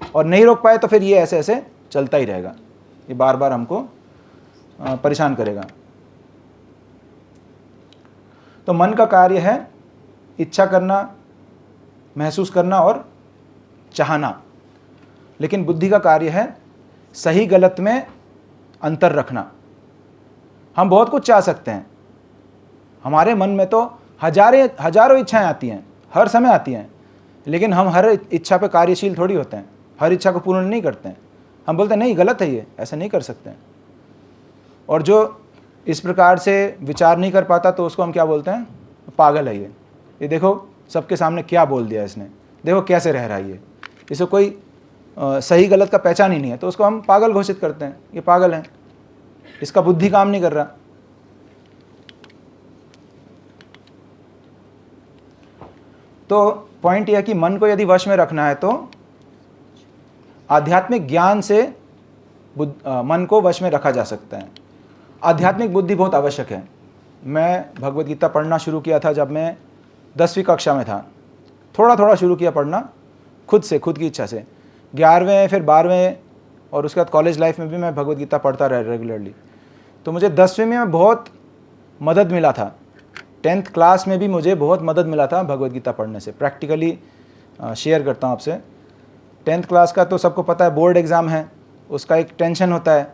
Speaker 1: और नहीं रोक पाए तो फिर ये ऐसे ऐसे चलता ही रहेगा, ये बार बार हमको परेशान करेगा। तो मन का कार्य है इच्छा करना, महसूस करना और चाहना, लेकिन बुद्धि का कार्य है सही गलत में अंतर रखना। हम बहुत कुछ चाह सकते हैं, हमारे मन में तो हजारों इच्छाएं आती हैं, हर समय आती हैं, लेकिन हम हर इच्छा पे कार्यशील थोड़ी होते हैं, हर इच्छा को पूर्ण नहीं करते हैं। हम बोलते हैं नहीं, गलत है ये, ऐसा नहीं कर सकते हैं। और जो इस प्रकार से विचार नहीं कर पाता तो उसको हम क्या बोलते हैं? पागल है ये देखो सबके सामने क्या बोल दिया इसने, देखो कैसे रह रहा है ये, इसे कोई सही गलत का पहचान ही नहीं है, तो उसको हम पागल घोषित करते हैं, ये पागल है, इसका बुद्धि काम नहीं कर रहा। तो पॉइंट यह है कि मन को यदि वश में रखना है तो आध्यात्मिक ज्ञान से मन को वश में रखा जा सकता है। आध्यात्मिक बुद्धि बहुत आवश्यक है। मैं भगवद गीता पढ़ना शुरू किया था जब मैं 10वीं कक्षा में था, थोड़ा थोड़ा शुरू किया पढ़ना खुद से, खुद की इच्छा से। 11वें फिर 12वें और उसके बाद कॉलेज लाइफ में भी मैं भगवद गीता पढ़ता रहा रेगुलरली। तो मुझे 10वीं में बहुत मदद मिला था, 10th क्लास में भी मुझे बहुत मदद मिला था भगवद गीता पढ़ने से। प्रैक्टिकली शेयर करता हूँ आपसे। 10th क्लास का तो सबको पता है, बोर्ड एग्ज़ाम है, उसका एक टेंशन होता है,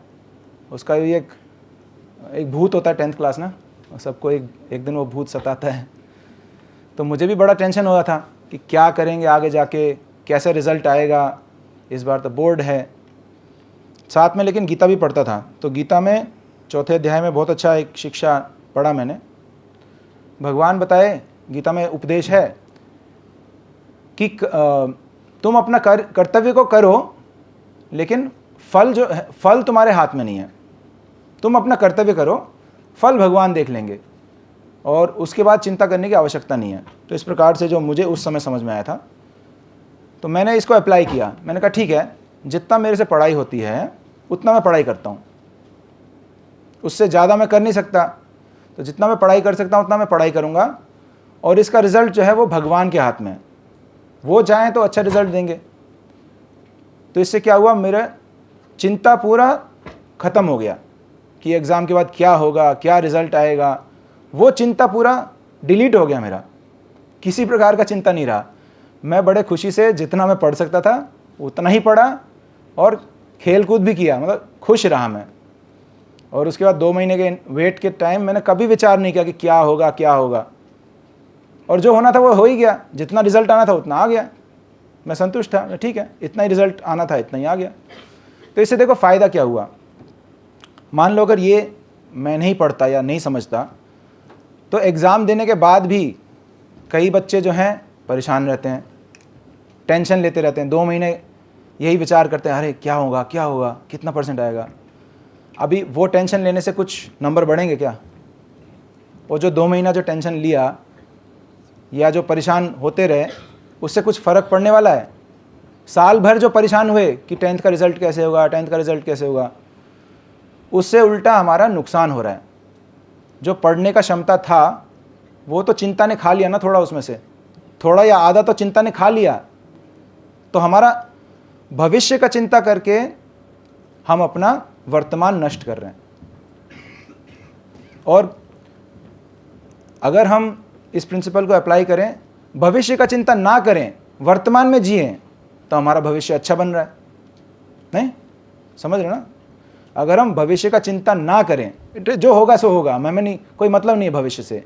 Speaker 1: उसका भी एक भूत होता है 10th क्लास ना, सबको एक दिन वो भूत सताता है। तो मुझे भी बड़ा टेंशन हो रहा था कि क्या करेंगे आगे जाके, कैसे रिज़ल्ट आएगा, इस बार तो बोर्ड है। साथ में लेकिन गीता भी पढ़ता था। तो गीता में 4थे अध्याय में बहुत अच्छा एक शिक्षा पढ़ा मैंने। भगवान बताए, गीता में उपदेश है कि तुम अपना कर्तव्य को करो, लेकिन फल तुम्हारे हाथ में नहीं है। तुम अपना कर्तव्य करो, फल भगवान देख लेंगे, और उसके बाद चिंता करने की आवश्यकता नहीं है। तो इस प्रकार से जो मुझे उस समय समझ में आया था, तो मैंने इसको अप्लाई किया। मैंने कहा ठीक है, जितना मेरे से पढ़ाई होती है उतना मैं पढ़ाई करता हूँ, उससे ज़्यादा मैं कर नहीं सकता, तो जितना मैं पढ़ाई कर सकता हूँ उतना मैं पढ़ाई करूँगा, और इसका रिज़ल्ट जो है वो भगवान के हाथ में है, वो चाहें तो अच्छा रिज़ल्ट देंगे। तो इससे क्या हुआ, मेरा चिंता पूरा ख़त्म हो गया कि एग्ज़ाम के बाद क्या होगा, क्या रिज़ल्ट आएगा, वो चिंता पूरा डिलीट हो गया मेरा, किसी प्रकार का चिंता नहीं रहा। मैं बड़े खुशी से जितना मैं पढ़ सकता था उतना ही पढ़ा, और खेल कूद भी किया, मतलब खुश रहा मैं। और उसके बाद 2 महीने के वेट के टाइम मैंने कभी विचार नहीं किया कि क्या होगा क्या होगा, और जो होना था वो हो ही गया, जितना रिज़ल्ट आना था उतना आ गया, मैं संतुष्ट था, ठीक है, इतना ही रिज़ल्ट आना था, इतना ही आ गया। तो इससे देखो फ़ायदा क्या हुआ। मान लो अगर ये मैं नहीं पढ़ता या नहीं समझता, तो एग्ज़ाम देने के बाद भी कई बच्चे जो हैं परेशान रहते हैं, टेंशन लेते रहते हैं, 2 महीने यही विचार करते हैं, अरे क्या होगा क्या होगा, कितना % आएगा। अभी वो टेंशन लेने से कुछ नंबर बढ़ेंगे क्या? वो जो 2 महीना जो टेंशन लिया, या जो परेशान होते रहे उससे कुछ फ़र्क पड़ने वाला है? साल भर जो परेशान हुए कि 10th का रिज़ल्ट कैसे होगा, 10th का रिज़ल्ट कैसे होगा, उससे उल्टा हमारा नुकसान हो रहा है। जो पढ़ने का क्षमता था वो तो चिंता ने खा लिया ना, थोड़ा उसमें से, थोड़ा या आधा तो चिंता ने खा लिया। तो हमारा भविष्य का चिंता करके हम अपना वर्तमान नष्ट कर रहे हैं। और अगर हम इस प्रिंसिपल को अप्लाई करें, भविष्य का चिंता ना करें, वर्तमान में जिएं, तो हमारा भविष्य अच्छा बन रहा है। नहीं समझ रहे ना? अगर हम भविष्य का चिंता ना करें, जो होगा सो होगा, मैं नहीं, कोई मतलब नहीं है भविष्य से,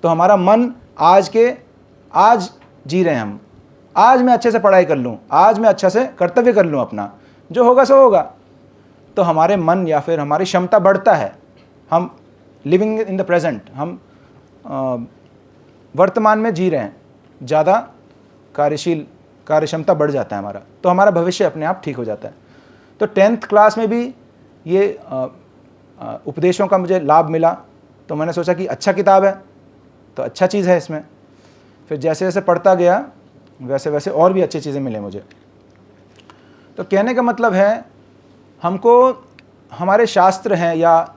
Speaker 1: तो हमारा मन आज जी रहे हैं हम, आज मैं अच्छे से पढ़ाई कर लूँ, आज मैं अच्छा से कर्तव्य कर लूँ अपना, जो होगा सो होगा, तो हमारे मन या फिर हमारी क्षमता बढ़ता है। हम लिविंग इन द प्रेजेंट, हम वर्तमान में जी रहे हैं, ज़्यादा कार्य क्षमता बढ़ जाता है हमारा, तो हमारा भविष्य अपने आप ठीक हो जाता है। तो 10th क्लास में भी ये उपदेशों का मुझे लाभ मिला, तो मैंने सोचा कि अच्छा किताब है तो अच्छा चीज़ है इसमें। फिर जैसे जैसे पढ़ता गया वैसे वैसे और भी अच्छी चीज़ें मिले मुझे। तो कहने का मतलब है, हमको हमारे शास्त्र हैं या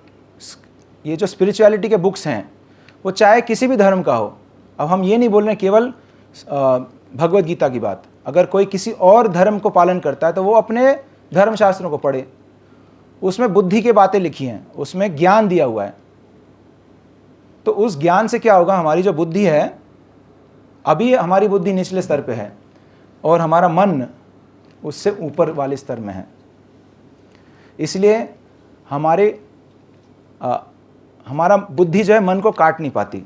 Speaker 1: ये जो स्पिरिचुअलिटी के बुक्स हैं, वो चाहे किसी भी धर्म का हो, अब हम ये नहीं बोल रहे केवल भगवत गीता की बात, अगर कोई किसी और धर्म को पालन करता है तो वो अपने धर्मशास्त्रों को पढ़े, उसमें बुद्धि की बातें लिखी हैं, उसमें ज्ञान दिया हुआ है। तो उस ज्ञान से क्या होगा, हमारी जो बुद्धि है, अभी हमारी बुद्धि निचले स्तर पे है और हमारा मन उससे ऊपर वाले स्तर में है। इसलिए हमारा बुद्धि जो है मन को काट नहीं पाती।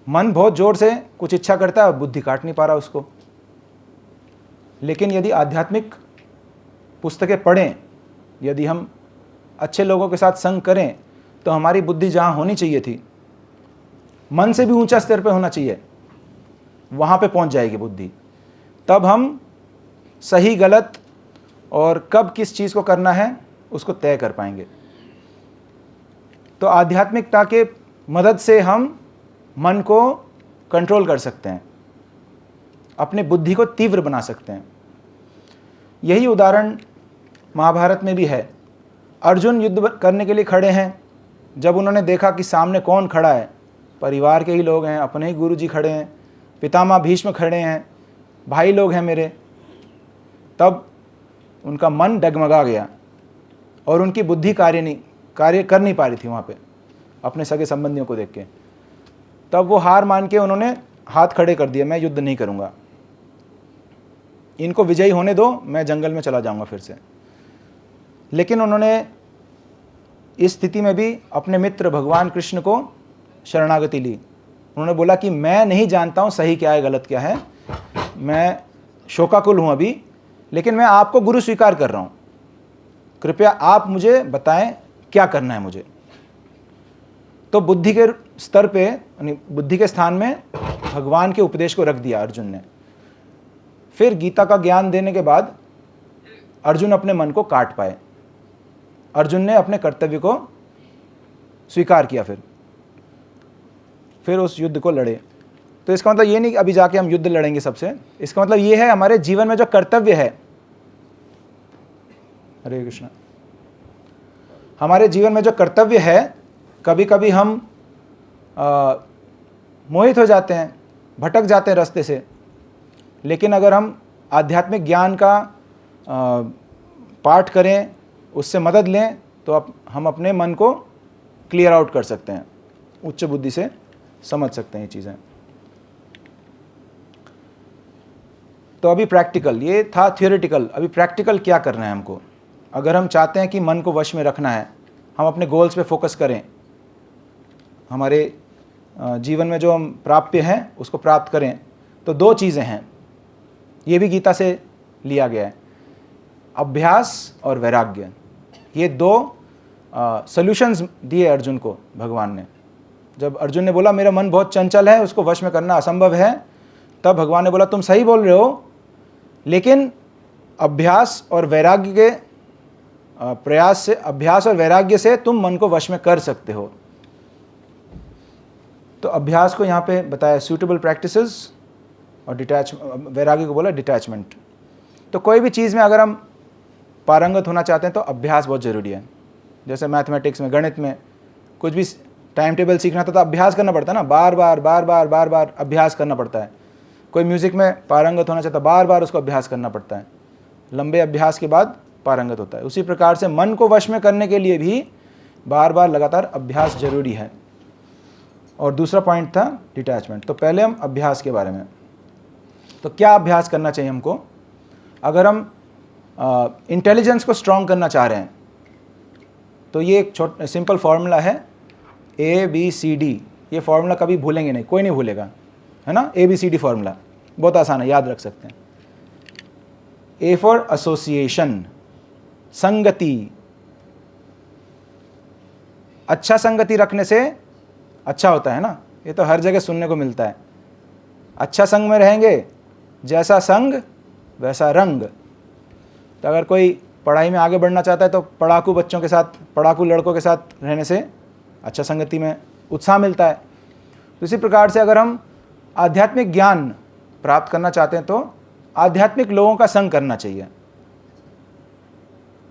Speaker 1: मन बहुत जोर से कुछ इच्छा करता है और बुद्धि काट नहीं पा रहा उसको। लेकिन यदि आध्यात्मिक पुस्तकें पढ़ें, यदि हम अच्छे लोगों के साथ संग करें, तो हमारी बुद्धि जहाँ होनी चाहिए थी, मन से भी ऊंचा स्तर पे होना चाहिए, वहाँ पे पहुँच जाएगी बुद्धि। तब हम सही गलत और कब किस चीज़ को करना है उसको तय कर पाएंगे। तो आध्यात्मिकता के मदद से हम मन को कंट्रोल कर सकते हैं, अपने बुद्धि को तीव्र बना सकते हैं। यही उदाहरण महाभारत में भी है। अर्जुन युद्ध करने के लिए खड़े हैं, जब उन्होंने देखा कि सामने कौन खड़ा है, परिवार के ही लोग हैं, अपने ही गुरुजी खड़े हैं, पितामह भीष्म खड़े हैं, भाई लोग हैं मेरे, तब उनका मन डगमगा गया और उनकी बुद्धि कार्य कर नहीं पा रही थी वहाँ पे अपने सगे संबंधियों को देख के। तब वो हार मान के उन्होंने हाथ खड़े कर दिए, मैं युद्ध नहीं करूँगा, इनको विजयी होने दो, मैं जंगल में चला जाऊँगा फिर से। लेकिन उन्होंने इस स्थिति में भी अपने मित्र भगवान कृष्ण को शरणागति ली। उन्होंने बोला कि मैं नहीं जानता हूँ सही क्या है गलत क्या है, मैं शोकाकुल हूँ अभी, लेकिन मैं आपको गुरु स्वीकार कर रहा हूँ, कृपया आप मुझे बताएं क्या करना है मुझे। तो बुद्धि के स्तर पे, यानी बुद्धि के स्थान में भगवान के उपदेश को रख दिया अर्जुन ने। फिर गीता का ज्ञान देने के बाद अर्जुन अपने मन को काट पाए, अर्जुन ने अपने कर्तव्य को स्वीकार किया, फिर उस युद्ध को लड़े। तो इसका मतलब ये नहीं कि अभी जाके हम युद्ध लड़ेंगे सबसे, इसका मतलब ये है हमारे जीवन में जो कर्तव्य है, हरे कृष्णा, हमारे जीवन में जो कर्तव्य है, कभी कभी हम मोहित हो जाते हैं, भटक जाते हैं रास्ते से। लेकिन अगर हम आध्यात्मिक ज्ञान का पाठ करें, उससे मदद लें, तो हम अपने मन को क्लियर आउट कर सकते हैं, उच्च बुद्धि से समझ सकते हैं ये चीज़ें। तो अभी प्रैक्टिकल, ये था थियोरेटिकल, अभी प्रैक्टिकल क्या करना है हमको। अगर हम चाहते हैं कि मन को वश में रखना है, हम अपने गोल्स पे फोकस करें, हमारे जीवन में जो हम प्राप्य हैं उसको प्राप्त करें, तो दो चीज़ें हैं, ये भी गीता से लिया गया है, अभ्यास और वैराग्य। ये दो सॉल्यूशंस दिए अर्जुन को भगवान ने। जब अर्जुन ने बोला मेरा मन बहुत चंचल है, उसको वश में करना असंभव है, तब भगवान ने बोला तुम सही बोल रहे हो, लेकिन अभ्यास और वैराग्य के प्रयास से, अभ्यास और वैराग्य से तुम मन को वश में कर सकते हो। तो अभ्यास को यहाँ पे बताया सूटेबल प्रैक्टिसेस और वैराग्य को बोला डिटैचमेंट। तो कोई भी चीज़ में अगर हम पारंगत होना चाहते हैं तो अभ्यास बहुत ज़रूरी है। जैसे मैथमेटिक्स में, गणित में कुछ भी टाइम टेबल सीखना था तो अभ्यास करना पड़ता है ना, बार बार अभ्यास करना पड़ता है। कोई म्यूज़िक में पारंगत होना चाहता है, बार बार उसको अभ्यास करना पड़ता है, लंबे अभ्यास के बाद पारंगत होता है। उसी प्रकार से मन को वश में करने के लिए भी बार बार लगातार अभ्यास जरूरी है। और दूसरा पॉइंट था डिटैचमेंट। तो पहले हम अभ्यास के बारे में, तो क्या अभ्यास करना चाहिए हमको? अगर हम इंटेलिजेंस को स्ट्रॉन्ग करना चाह रहे हैं तो ये एक सिंपल फार्मूला है ABCD। ये फार्मूला कभी भूलेंगे नहीं, कोई नहीं भूलेगा, है ना। ABCD फार्मूला बहुत आसान है, याद रख सकते हैं। A फॉर एसोसिएशन, संगति। अच्छा संगति रखने से अच्छा होता है ना, ये तो हर जगह सुनने को मिलता है। अच्छा संग में रहेंगे, जैसा संग वैसा रंग। तो अगर कोई पढ़ाई में आगे बढ़ना चाहता है तो पढ़ाकू बच्चों के साथ, पढ़ाकू लड़कों के साथ रहने से अच्छा संगति में उत्साह मिलता है। तो इसी प्रकार से अगर हम आध्यात्मिक ज्ञान प्राप्त करना चाहते हैं तो आध्यात्मिक लोगों का संग करना चाहिए,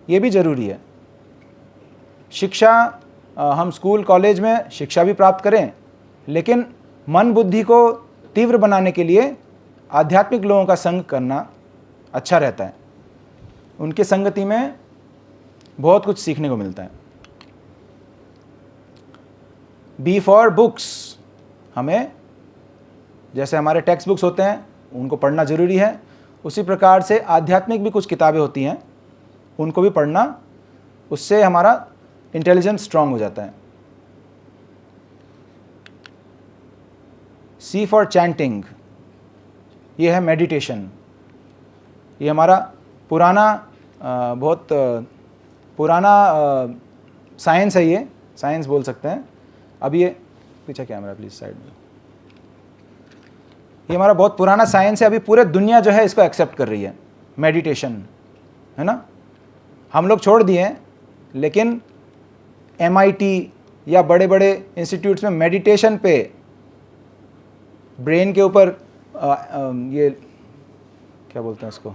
Speaker 1: ये भी ज़रूरी है। शिक्षा, हम स्कूल कॉलेज में शिक्षा भी प्राप्त करें, लेकिन मन बुद्धि को तीव्र बनाने के लिए आध्यात्मिक लोगों का संग करना अच्छा रहता है। उनकी संगति में बहुत कुछ सीखने को मिलता है। B for books. हमें, जैसे हमारे टेक्स्ट बुक्स होते हैं उनको पढ़ना ज़रूरी है, उसी प्रकार से आध्यात्मिक भी कुछ किताबें होती हैं, उनको भी पढ़ना, उससे हमारा इंटेलिजेंस स्ट्रांग हो जाता है। सी फॉर चैंटिंग। ये है मेडिटेशन। ये हमारा पुराना बहुत पुराना साइंस है, ये साइंस बोल सकते हैं। अब ये पीछे कैमरा प्लीज साइड में, ये हमारा बहुत पुराना साइंस है। अभी पूरे दुनिया जो है इसको एक्सेप्ट कर रही है, मेडिटेशन, है ना। हम लोग छोड़ दिए हैं, लेकिन MIT या बड़े बड़े इंस्टीट्यूट्स में मेडिटेशन पे, ब्रेन के ऊपर ये क्या बोलते हैं उसको,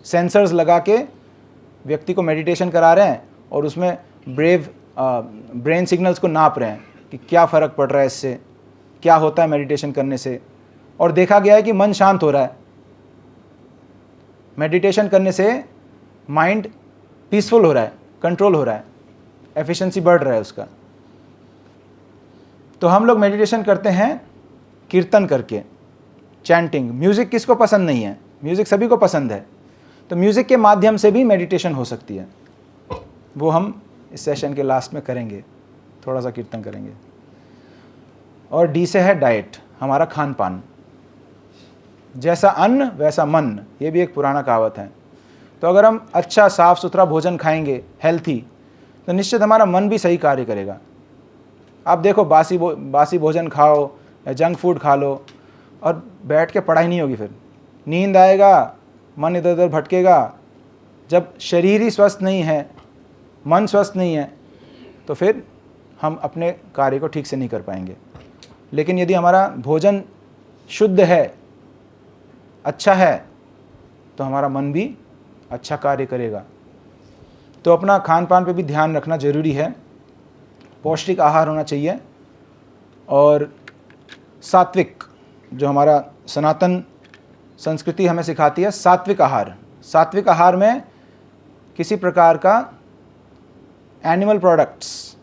Speaker 1: सेंसर्स लगा के व्यक्ति को मेडिटेशन करा रहे हैं और उसमें ब्रेन सिग्नल्स को नाप रहे हैं कि क्या फ़र्क पड़ रहा है इससे, क्या होता है मेडिटेशन करने से। और देखा गया है कि मन शांत हो रहा है, मेडिटेशन करने से माइंड पीसफुल हो रहा है, कंट्रोल हो रहा है, एफिशिएंसी बढ़ रहा है उसका। तो हम लोग मेडिटेशन करते हैं कीर्तन करके, चैंटिंग। म्यूज़िक किसको पसंद नहीं है? म्यूज़िक सभी को पसंद है। तो म्यूज़िक के माध्यम से भी मेडिटेशन हो सकती है, वो हम इस सेशन के लास्ट में करेंगे, थोड़ा सा कीर्तन करेंगे। और डी से है डाइट, हमारा खान पान। जैसा अन्न वैसा मन, ये भी एक पुराना कहावत है। तो अगर हम अच्छा साफ़ सुथरा भोजन खाएंगे, हेल्थी, तो निश्चित हमारा मन भी सही कार्य करेगा। आप देखो, बासी भोजन खाओ या जंक फूड खा लो और बैठ के पढ़ाई नहीं होगी, फिर नींद आएगा, मन इधर उधर भटकेगा। जब शरीर ही स्वस्थ नहीं है, मन स्वस्थ नहीं है, तो फिर हम अपने कार्य को ठीक से नहीं कर पाएंगे। लेकिन यदि हमारा भोजन शुद्ध है, अच्छा है, तो हमारा मन भी अच्छा कार्य करेगा। तो अपना खान पान पे भी ध्यान रखना ज़रूरी है। पौष्टिक आहार होना चाहिए और सात्विक, जो हमारा सनातन संस्कृति हमें सिखाती है, सात्विक आहार। सात्विक आहार में किसी प्रकार का एनिमल प्रोडक्ट्स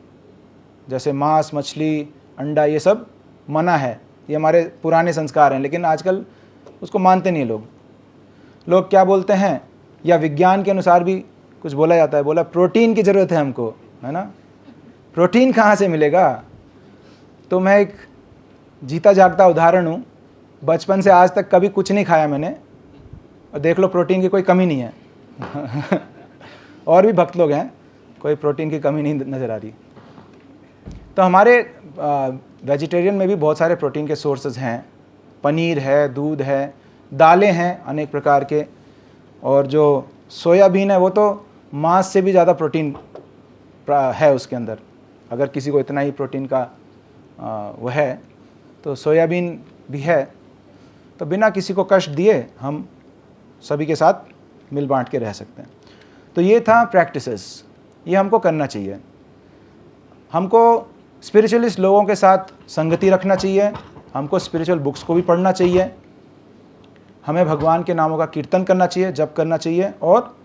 Speaker 1: जैसे मांस, मछली, अंडा, ये सब मना है। ये हमारे पुराने संस्कार हैं, लेकिन आजकल उसको मानते नहीं लोग। लोग क्या बोलते हैं, या विज्ञान के अनुसार भी कुछ बोला जाता है, बोला प्रोटीन की ज़रूरत है हमको, है ना। प्रोटीन कहाँ से मिलेगा? तो मैं एक जीता जागता उदाहरण हूँ। बचपन से आज तक कभी कुछ नहीं खाया मैंने, और देख लो प्रोटीन की कोई कमी नहीं है। और भी भक्त लोग हैं, कोई प्रोटीन की कमी नहीं नज़र आ रही। तो हमारे वेजिटेरियन में भी बहुत सारे प्रोटीन के सोर्सेज हैं। पनीर है, दूध है, दालें हैं अनेक प्रकार के, और जो सोयाबीन है वो तो मांस से भी ज़्यादा प्रोटीन है उसके अंदर, अगर किसी को इतना ही प्रोटीन का वो है। तो सोयाबीन भी है। तो बिना किसी को कष्ट दिए हम सभी के साथ मिल बांट के रह सकते हैं। तो ये था प्रैक्टिसेस, ये हमको करना चाहिए। हमको स्पिरिचुअलिस्ट लोगों के साथ संगति रखना चाहिए, हमको स्पिरिचुअल बुक्स को भी पढ़ना चाहिए, हमें भगवान के नामों का कीर्तन करना चाहिए, जप करना चाहिए और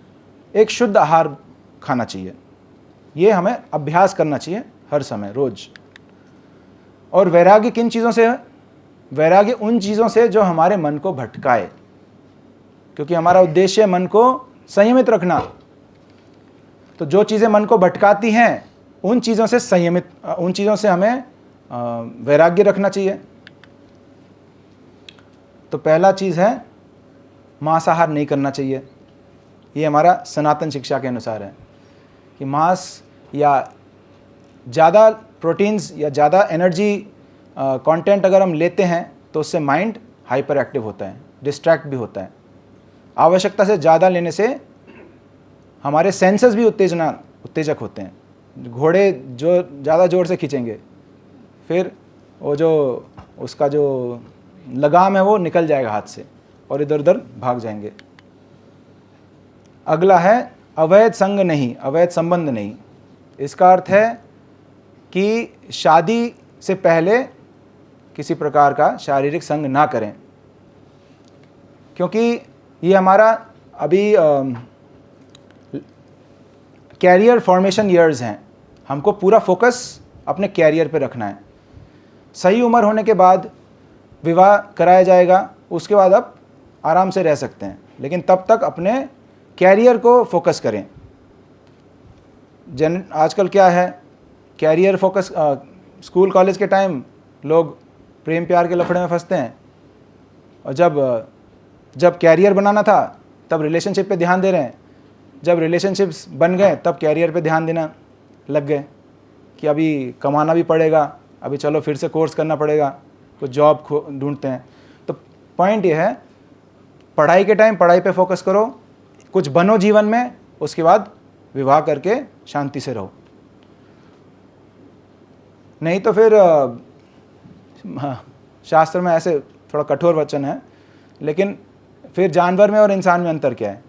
Speaker 1: एक शुद्ध आहार खाना चाहिए। ये हमें अभ्यास करना चाहिए हर समय, रोज। और वैराग्य किन चीज़ों से है? वैराग्य उन चीज़ों से जो हमारे मन को भटकाए, क्योंकि हमारा उद्देश्य है मन को संयमित रखना। तो जो चीज़ें मन को भटकाती हैं उन चीज़ों से हमें वैराग्य रखना चाहिए। तो पहला चीज़ है मांसाहार नहीं करना चाहिए। ये हमारा सनातन शिक्षा के अनुसार है कि मांस या ज़्यादा प्रोटीन्स या ज़्यादा एनर्जी कंटेंट अगर हम लेते हैं तो उससे माइंड हाइपर एक्टिव होता है, डिस्ट्रैक्ट भी होता है। आवश्यकता से ज़्यादा लेने से हमारे सेंसेस भी उत्तेजक होते हैं। घोड़े जो ज़्यादा ज़ोर से खींचेंगे फिर वो जो उसका जो लगाम है वो निकल जाएगा हाथ से और इधर उधर भाग जाएंगे। अगला है अवैध संग नहीं, अवैध संबंध नहीं। इसका अर्थ है कि शादी से पहले किसी प्रकार का शारीरिक संग ना करें, क्योंकि ये हमारा अभी कैरियर फॉर्मेशन ईयर्स हैं। हमको पूरा फोकस अपने कैरियर पे रखना है। सही उम्र होने के बाद विवाह कराया जाएगा, उसके बाद आप आराम से रह सकते हैं, लेकिन तब तक अपने कैरियर को फोकस करें। आजकल क्या है, कैरियर फोकस स्कूल कॉलेज के टाइम लोग प्रेम प्यार के लफड़े में फंसते हैं, और जब कैरियर बनाना था तब रिलेशनशिप पे ध्यान दे रहे हैं। जब रिलेशनशिप्स बन गए तब कैरियर पे ध्यान देना लग गए कि अभी कमाना भी पड़ेगा, अभी चलो फिर से कोर्स करना पड़ेगा, कुछ जॉब ढूंढते हैं। तो पॉइंट ये है, पढ़ाई के टाइम पढ़ाई पे फोकस करो, कुछ बनो जीवन में, उसके बाद विवाह करके शांति से रहो। नहीं तो फिर शास्त्र में ऐसे थोड़ा कठोर वचन है, लेकिन फिर जानवर में और इंसान में अंतर क्या है?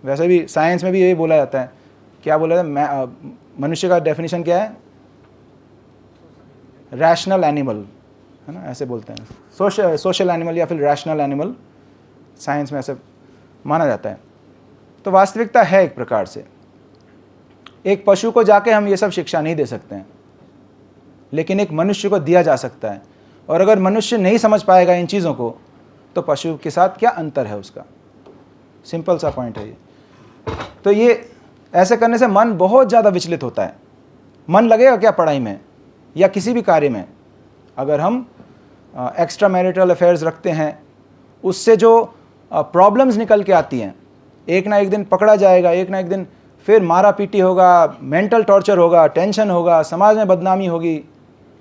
Speaker 1: वैसे भी साइंस में भी यही बोला जाता है। क्या बोला जाता है? मनुष्य का डेफिनेशन क्या है? रैशनल एनिमल, है ना, ऐसे बोलते हैं। सोशल एनिमल या फिर रैशनल एनिमल साइंस में ऐसे माना जाता है। तो वास्तविकता है एक प्रकार से, एक पशु को जाके हम ये सब शिक्षा नहीं दे सकते हैं, लेकिन एक मनुष्य को दिया जा सकता है। और अगर मनुष्य नहीं समझ पाएगा इन चीज़ों को, तो पशु के साथ क्या अंतर है उसका? सिंपल सा पॉइंट है ये। तो ये ऐसे करने से मन बहुत ज़्यादा विचलित होता है। मन लगेगा क्या पढ़ाई में या किसी भी कार्य में? अगर हम एक्स्ट्रा मैरिटल अफेयर्स रखते हैं, उससे जो प्रॉब्लम्स निकल के आती हैं, एक ना एक दिन पकड़ा जाएगा, एक ना एक दिन फिर मारा पीटी होगा, मेंटल टॉर्चर होगा, टेंशन होगा, समाज में बदनामी होगी,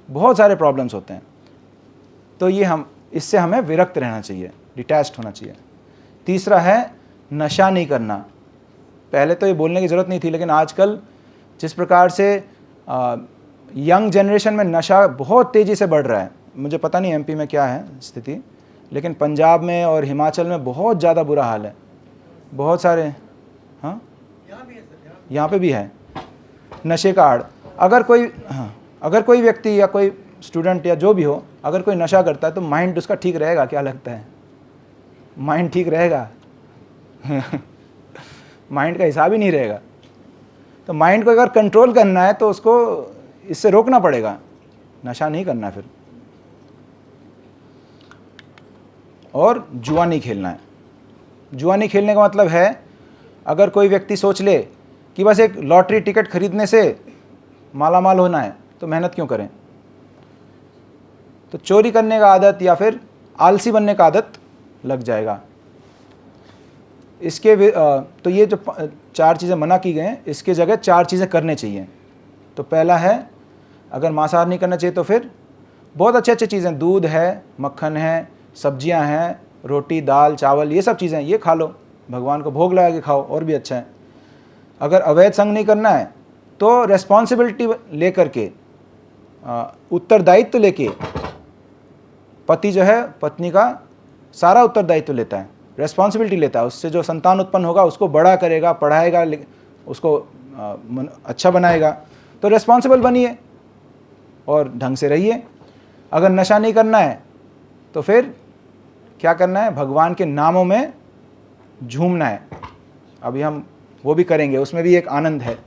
Speaker 1: बहुत सारे प्रॉब्लम्स होते हैं। तो ये इससे हमें विरक्त रहना चाहिए, डिटैच्ड होना चाहिए। तीसरा है नशा नहीं करना। पहले तो ये बोलने की ज़रूरत नहीं थी, लेकिन आजकल जिस प्रकार से यंग जनरेशन में नशा बहुत तेज़ी से बढ़ रहा है, मुझे पता नहीं एमपी में क्या है स्थिति, लेकिन पंजाब में और हिमाचल में बहुत ज़्यादा बुरा हाल है। बहुत सारे, हाँ यहाँ पे भी है नशे का आड़। अगर कोई व्यक्ति या कोई स्टूडेंट या जो भी हो, अगर कोई नशा करता है तो माइंड उसका ठीक रहेगा? क्या लगता है? माइंड ठीक रहेगा? माइंड का हिसाब ही नहीं रहेगा। तो माइंड को अगर कंट्रोल करना है तो उसको इससे रोकना पड़ेगा, नशा नहीं करना फिर। और जुआ नहीं खेलना है। जुआ नहीं खेलने का मतलब है, अगर कोई व्यक्ति सोच ले कि बस एक लॉटरी टिकट खरीदने से माला माल होना है, तो मेहनत क्यों करें? तो चोरी करने का आदत या फिर आलसी बनने का आदत लग जाएगा। तो ये जो 4 चीज़ें मना की गई हैं, इसके जगह 4 चीज़ें करने चाहिए। तो पहला है, अगर मांसाहार नहीं करना चाहिए तो फिर बहुत अच्छे अच्छे चीज़ें, दूध है, मक्खन है, सब्जियां हैं, रोटी दाल चावल, ये सब चीज़ें ये खा लो, भगवान को भोग लगा के खाओ, और भी अच्छा है। अगर अवैध संग नहीं करना है तो रेस्पॉन्सिबिलिटी लेकर के, उत्तरदायित्व लेके पति जो है पत्नी का सारा उत्तरदायित्व लेता है, रेस्पॉन्सिबिलिटी लेता है, उससे जो संतान उत्पन्न होगा उसको बड़ा करेगा, पढ़ाएगा, उसको अच्छा बनाएगा। तो रेस्पॉन्सिबल बनिए और ढंग से रहिए। अगर नशा नहीं करना है तो फिर क्या करना है, भगवान के नामों में झूमना है। अभी हम वो भी करेंगे, उसमें भी एक आनंद है,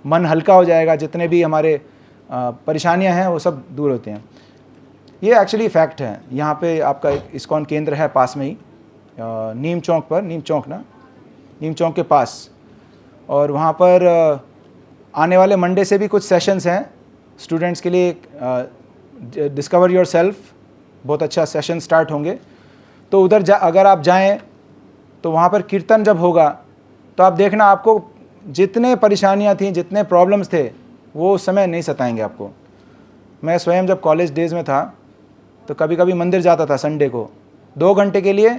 Speaker 1: मन हल्का हो जाएगा, जितने भी हमारे परेशानियां हैं वो सब दूर होते हैं। ये एक्चुअली फैक्ट है। यहाँ पे आपका एक इस्कॉन केंद्र है पास में ही, नीम चौक पर, नीम चौक के पास, और वहाँ पर आने वाले मंडे से भी कुछ सेशंस हैं स्टूडेंट्स के लिए। डिस्कवर योर सेल्फ, बहुत अच्छा सेशन स्टार्ट होंगे। तो उधर अगर आप जाएं तो वहाँ पर कीर्तन जब होगा तो आप देखना, आपको जितने परेशानियाँ थी, जितने प्रॉब्लम्स थे, वो उस समय नहीं सताएंगे आपको। मैं स्वयं जब कॉलेज डेज़ में था तो कभी कभी मंदिर जाता था संडे को 2 घंटे के लिए,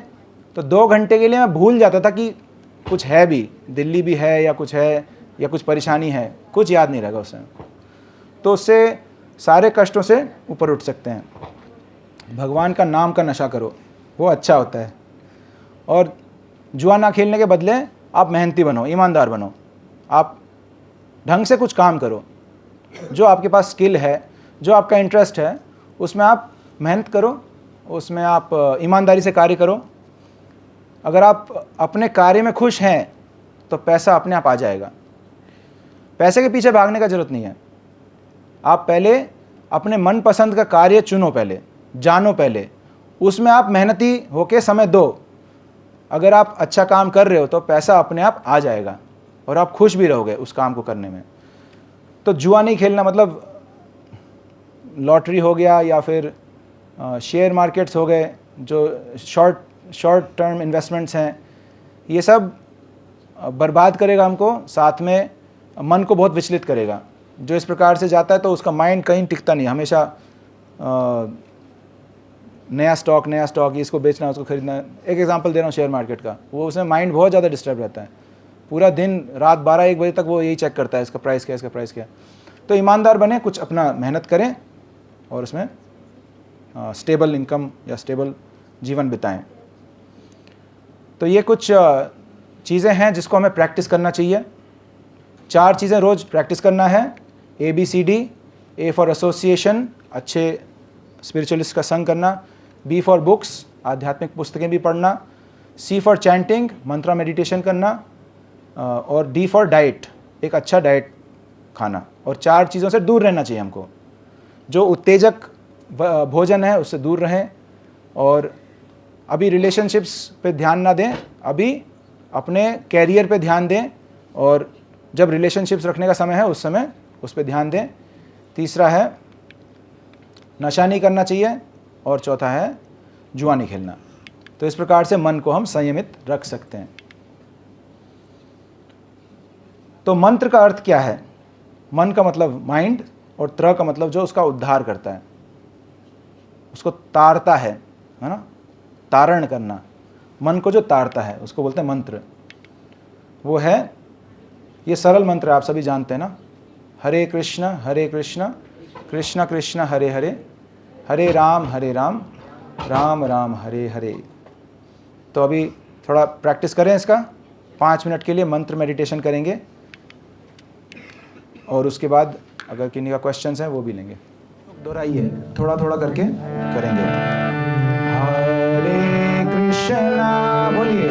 Speaker 1: तो 2 घंटे के लिए मैं भूल जाता था कि कुछ है भी, दिल्ली भी है या कुछ है या कुछ परेशानी है, कुछ याद नहीं रहेगा उस समय। तो उससे सारे कष्टों से ऊपर उठ सकते हैं। भगवान का नाम का नशा करो, वो अच्छा होता है। और जुआ ना खेलने के बदले आप मेहनती बनो, ईमानदार बनो, आप ढंग से कुछ काम करो। जो आपके पास स्किल है, जो आपका इंटरेस्ट है, उसमें आप मेहनत करो, उसमें आप ईमानदारी से कार्य करो। अगर आप अपने कार्य में खुश हैं तो पैसा अपने आप आ जाएगा। पैसे के पीछे भागने का जरूरत नहीं है। आप पहले अपने मनपसंद का कार्य चुनो, पहले जानो, पहले उसमें आप मेहनती होके समय दो। अगर आप अच्छा काम कर रहे हो तो पैसा अपने आप आ जाएगा और आप खुश भी रहोगे उस काम को करने में। तो जुआ नहीं खेलना मतलब लॉटरी हो गया या फिर शेयर मार्केट्स हो गए, जो शॉर्ट टर्म इन्वेस्टमेंट्स हैं, ये सब बर्बाद करेगा हमको, साथ में मन को बहुत विचलित करेगा। जो इस प्रकार से जाता है तो उसका माइंड कहीं टिकता नहीं, हमेशा नया स्टॉक, इसको बेचना, उसको खरीदना। एक एग्जांपल दे रहा हूँ शेयर मार्केट का, वो उसमें माइंड बहुत ज़्यादा डिस्टर्ब रहता है। पूरा दिन रात 12-1 बजे तक वो यही चेक करता है, इसका प्राइस क्या, इसका प्राइस क्या। तो ईमानदार बने, कुछ अपना मेहनत करें और उसमें स्टेबल इनकम या स्टेबल जीवन बिताएं। तो ये कुछ चीज़ें हैं जिसको हमें प्रैक्टिस करना चाहिए। 4 चीज़ें रोज़ प्रैक्टिस करना है। ABCD, A फॉर एसोसिएशन, अच्छे स्पिरिचुअलिस्ट का संग करना। B फॉर बुक्स, आध्यात्मिक पुस्तकें भी पढ़ना। C for chanting, Mantra meditation करना। और D फॉर डाइट, एक अच्छा डाइट खाना। और 4 चीज़ों से दूर रहना चाहिए हमको। जो उत्तेजक भोजन है उससे दूर रहें, और अभी रिलेशनशिप्स पे ध्यान ना दें, अभी अपने कैरियर पे ध्यान दें, और जब रिलेशनशिप्स रखने का समय है उस समय उस पर ध्यान दें। तीसरा है नशा नहीं करना चाहिए, और चौथा है जुआ नहीं खेलना। तो इस प्रकार से मन को हम संयमित रख सकते हैं। तो मंत्र का अर्थ क्या है? मन का मतलब माइंड, और त्र का मतलब जो उसका उद्धार करता है, उसको तारता है ना, तारण करना। मन को जो तारता है उसको बोलते हैं मंत्र। वो है, ये सरल मंत्र है, आप सभी जानते हैं ना, हरे कृष्ण कृष्ण कृष्ण हरे हरे, हरे राम राम राम हरे हरे। तो अभी थोड़ा प्रैक्टिस करें इसका, 5 मिनट के लिए मंत्र मेडिटेशन करेंगे, और उसके बाद अगर किन्हीं का क्वेश्चंस हैं वो भी लेंगे। दोहराइए, थोड़ा थोड़ा करके करेंगे। हरे कृष्णा बोलिए,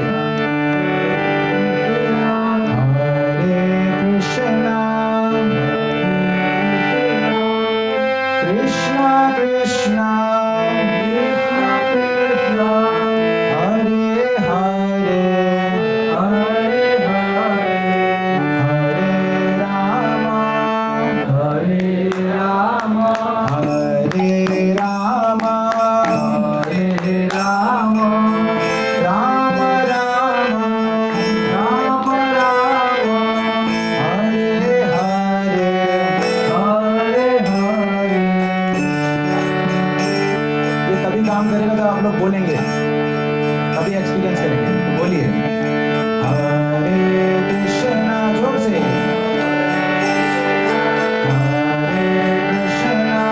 Speaker 1: हरे कृष्णा कृष्णा कृष्णा हरे हरे, हरे राम हरे राम, राम राम हरे हरे, हरे हरे। ये तभी काम करेगा जब आप लोग बोलेंगे, तभी एक्सपीरियंस करेंगे। तो बोलिए हरे कृष्णा, जोर से, हरे कृष्णा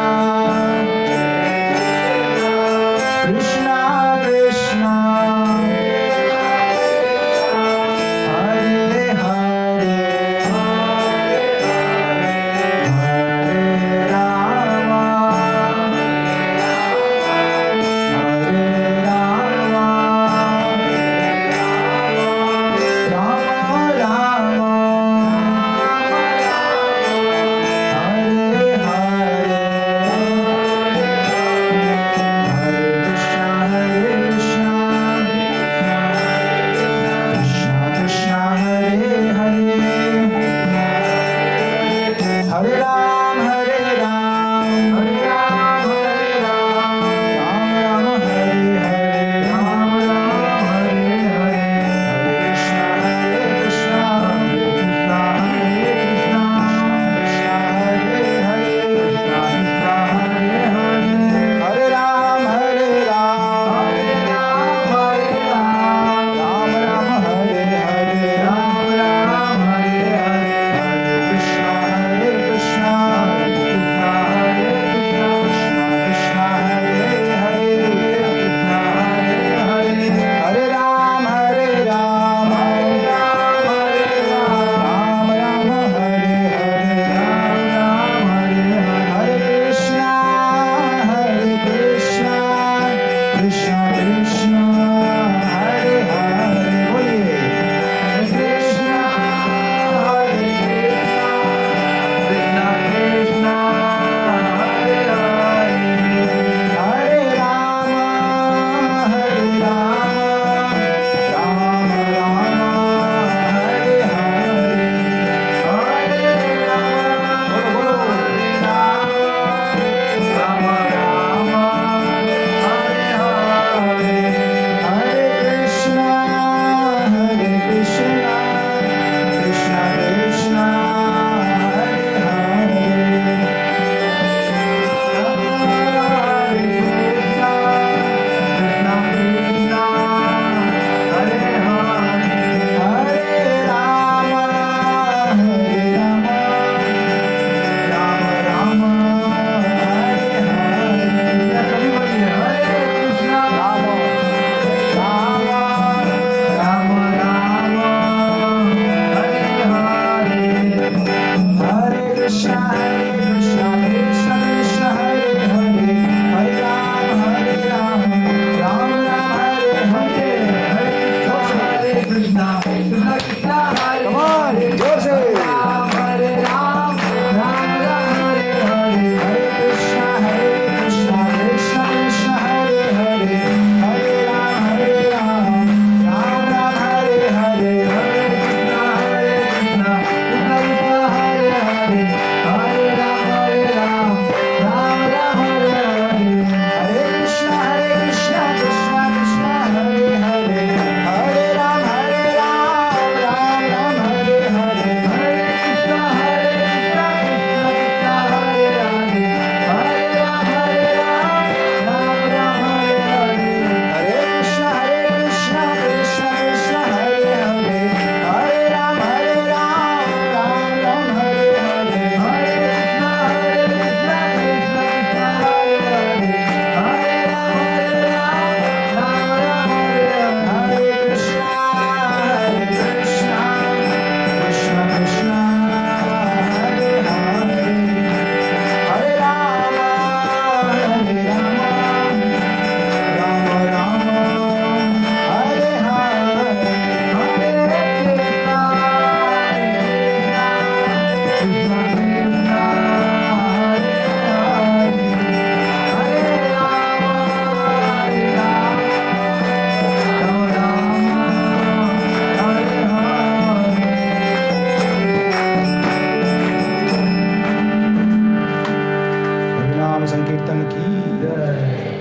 Speaker 1: नाम संकीर्तन की जय।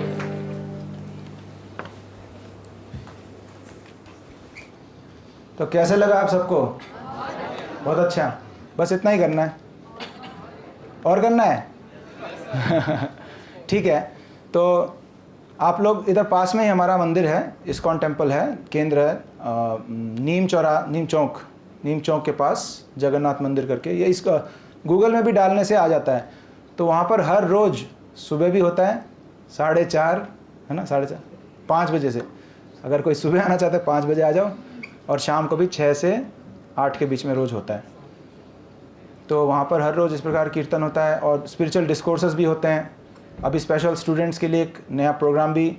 Speaker 1: तो कैसे लगा आप सबको? बहुत अच्छा। बस इतना ही करना है, और करना है? ठीक है। तो आप लोग इधर पास में ही हमारा मंदिर है, इस्कॉन टेम्पल है, केंद्र है, नीम चौक के पास जगन्नाथ मंदिर करके, ये इसका गूगल में भी डालने से आ जाता है। तो वहाँ पर हर रोज़ सुबह भी होता है 4:30, है ना, 4:30 5 बजे से। अगर कोई सुबह आना चाहता है 5 बजे आ जाओ, और शाम को भी 6 से 8 के बीच में रोज़ होता है। तो वहाँ पर हर रोज़ इस प्रकार कीर्तन होता है और स्पिरिचुअल डिस्कोर्सेस भी होते हैं। अभी स्पेशल स्टूडेंट्स के लिए एक नया प्रोग्राम भी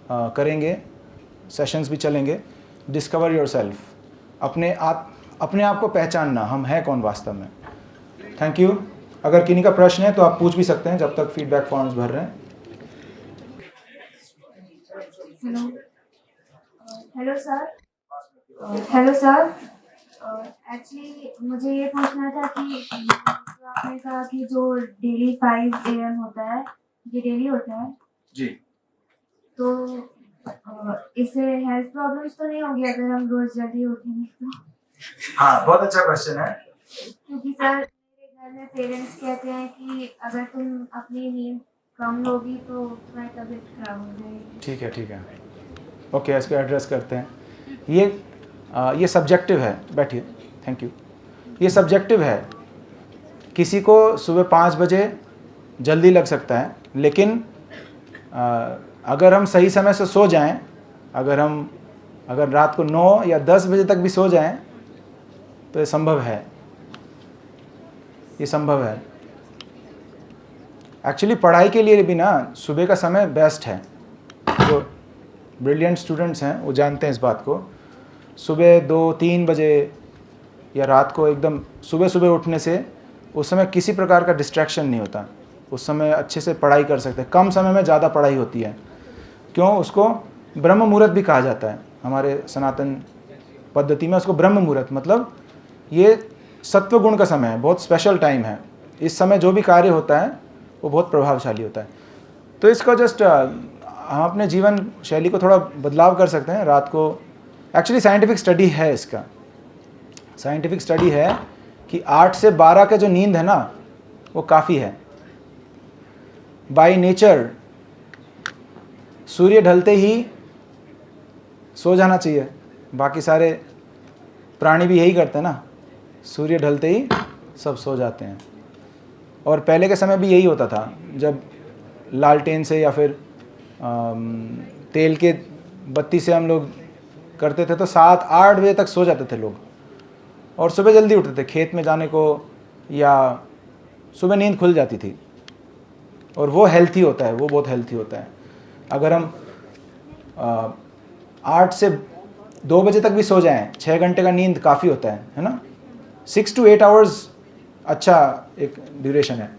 Speaker 1: करेंगे, सेशंस भी चलेंगे। डिस्कवर योरसेल्फ, अपने आप को पहचानना, हम हैं कौन वास्तव में। Thank you. अगर किन्हीं का प्रश्न है तो आप पूछ भी सकते हैं जब तक फीडबैक फॉर्म्स भर रहे हैं।
Speaker 3: Hello sir. Hello sir, actually मुझे ये पूछना था कि जो आपने कहा कि जो डेली 5 AM होता है, ये डेली होता है
Speaker 1: जी।
Speaker 3: तो इससे हेल्थ प्रॉब्लम्स तो नहीं होंगी अगर हम रोज जल्दी उठेंगे तो?
Speaker 1: हाँ, बहुत अच्छा क्वेश्चन है।
Speaker 3: क्योंकि सर मेरे घर में पेरेंट्स कहते हैं कि अगर तुम अपनी नींद कम लोगी तो तुम्हारी तबीयत खराब हो जाएगी।
Speaker 1: ठीक है। ओके, इसको एड्रेस करते हैं। ये सब्जेक्टिव है, बैठिए। Thank you. ये सब्जेक्टिव है। किसी को सुबह 5 बजे जल्दी लग सकता है, लेकिन अगर हम सही समय से सो जाएं, अगर रात को 9 या 10 बजे तक भी सो जाएं तो ये संभव है। एक्चुअली पढ़ाई के लिए भी ना सुबह का समय बेस्ट है। जो ब्रिलियंट स्टूडेंट्स हैं वो जानते हैं इस बात को। सुबह 2-3 बजे या रात को एकदम सुबह उठने से उस समय किसी प्रकार का डिस्ट्रैक्शन नहीं होता। उस समय अच्छे से पढ़ाई कर सकते हैं। कम समय में ज़्यादा पढ़ाई होती है। क्यों? उसको ब्रह्म मुहूर्त भी कहा जाता है। हमारे सनातन पद्धति में उसको ब्रह्म मुहूर्त, मतलब ये सत्व गुण का समय है, बहुत स्पेशल टाइम है। इस समय जो भी कार्य होता है वो बहुत प्रभावशाली होता है। तो इसका जस्ट हम अपने जीवन शैली को थोड़ा बदलाव कर सकते हैं। रात को एक्चुअली साइंटिफिक स्टडी है, इसका साइंटिफिक स्टडी है कि 8 से 12 का जो नींद है ना वो काफ़ी है। बाय नेचर सूर्य ढलते ही सो जाना चाहिए। बाकी सारे प्राणी भी यही करते हैं ना, सूर्य ढलते ही सब सो जाते हैं। और पहले के समय भी यही होता था, जब लालटेन से या फिर तेल के बत्ती से हम लोग करते थे तो 7-8 बजे तक सो जाते थे लोग, और सुबह जल्दी उठते थे खेत में जाने को, या सुबह नींद खुल जाती थी। और वो हेल्थी होता है, वो बहुत हेल्थी होता है। अगर हम 8 से 2 बजे तक भी सो जाएं, 6 घंटे का नींद काफ़ी होता है ना। 6 to 8 आवर्स अच्छा एक ड्यूरेशन है।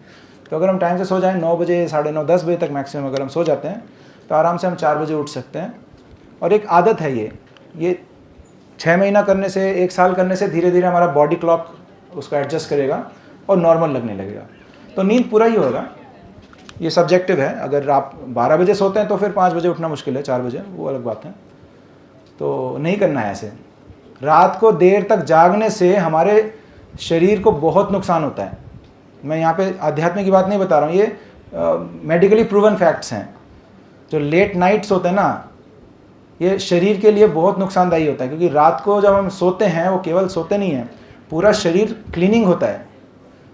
Speaker 1: तो अगर हम टाइम से सो जाएं, 9 बजे, 9:30, 10 बजे तक मैक्सिमम अगर हम सो जाते हैं तो आराम से हम 4 बजे उठ सकते हैं। और एक आदत है ये 6 महीना करने से, 1 साल करने से धीरे धीरे हमारा बॉडी क्लॉक उसको एडजस्ट करेगा और नॉर्मल लगने लगेगा। तो नींद पूरा ही होगा। ये सब्जेक्टिव है। अगर आप 12 बजे सोते हैं तो फिर 5 बजे उठना मुश्किल है, 4 बजे, वो अलग बात है। तो नहीं करना है ऐसे। रात को देर तक जागने से हमारे शरीर को बहुत नुकसान होता है। मैं यहाँ पे आध्यात्मिक की बात नहीं बता रहा हूँ, ये मेडिकली प्रूवन फैक्ट्स हैं। जो लेट नाइट्स होते हैं ना, ये शरीर के लिए बहुत नुकसानदायी होता है। क्योंकि रात को जब हम सोते हैं, वो केवल सोते नहीं हैं, पूरा शरीर क्लीनिंग होता है,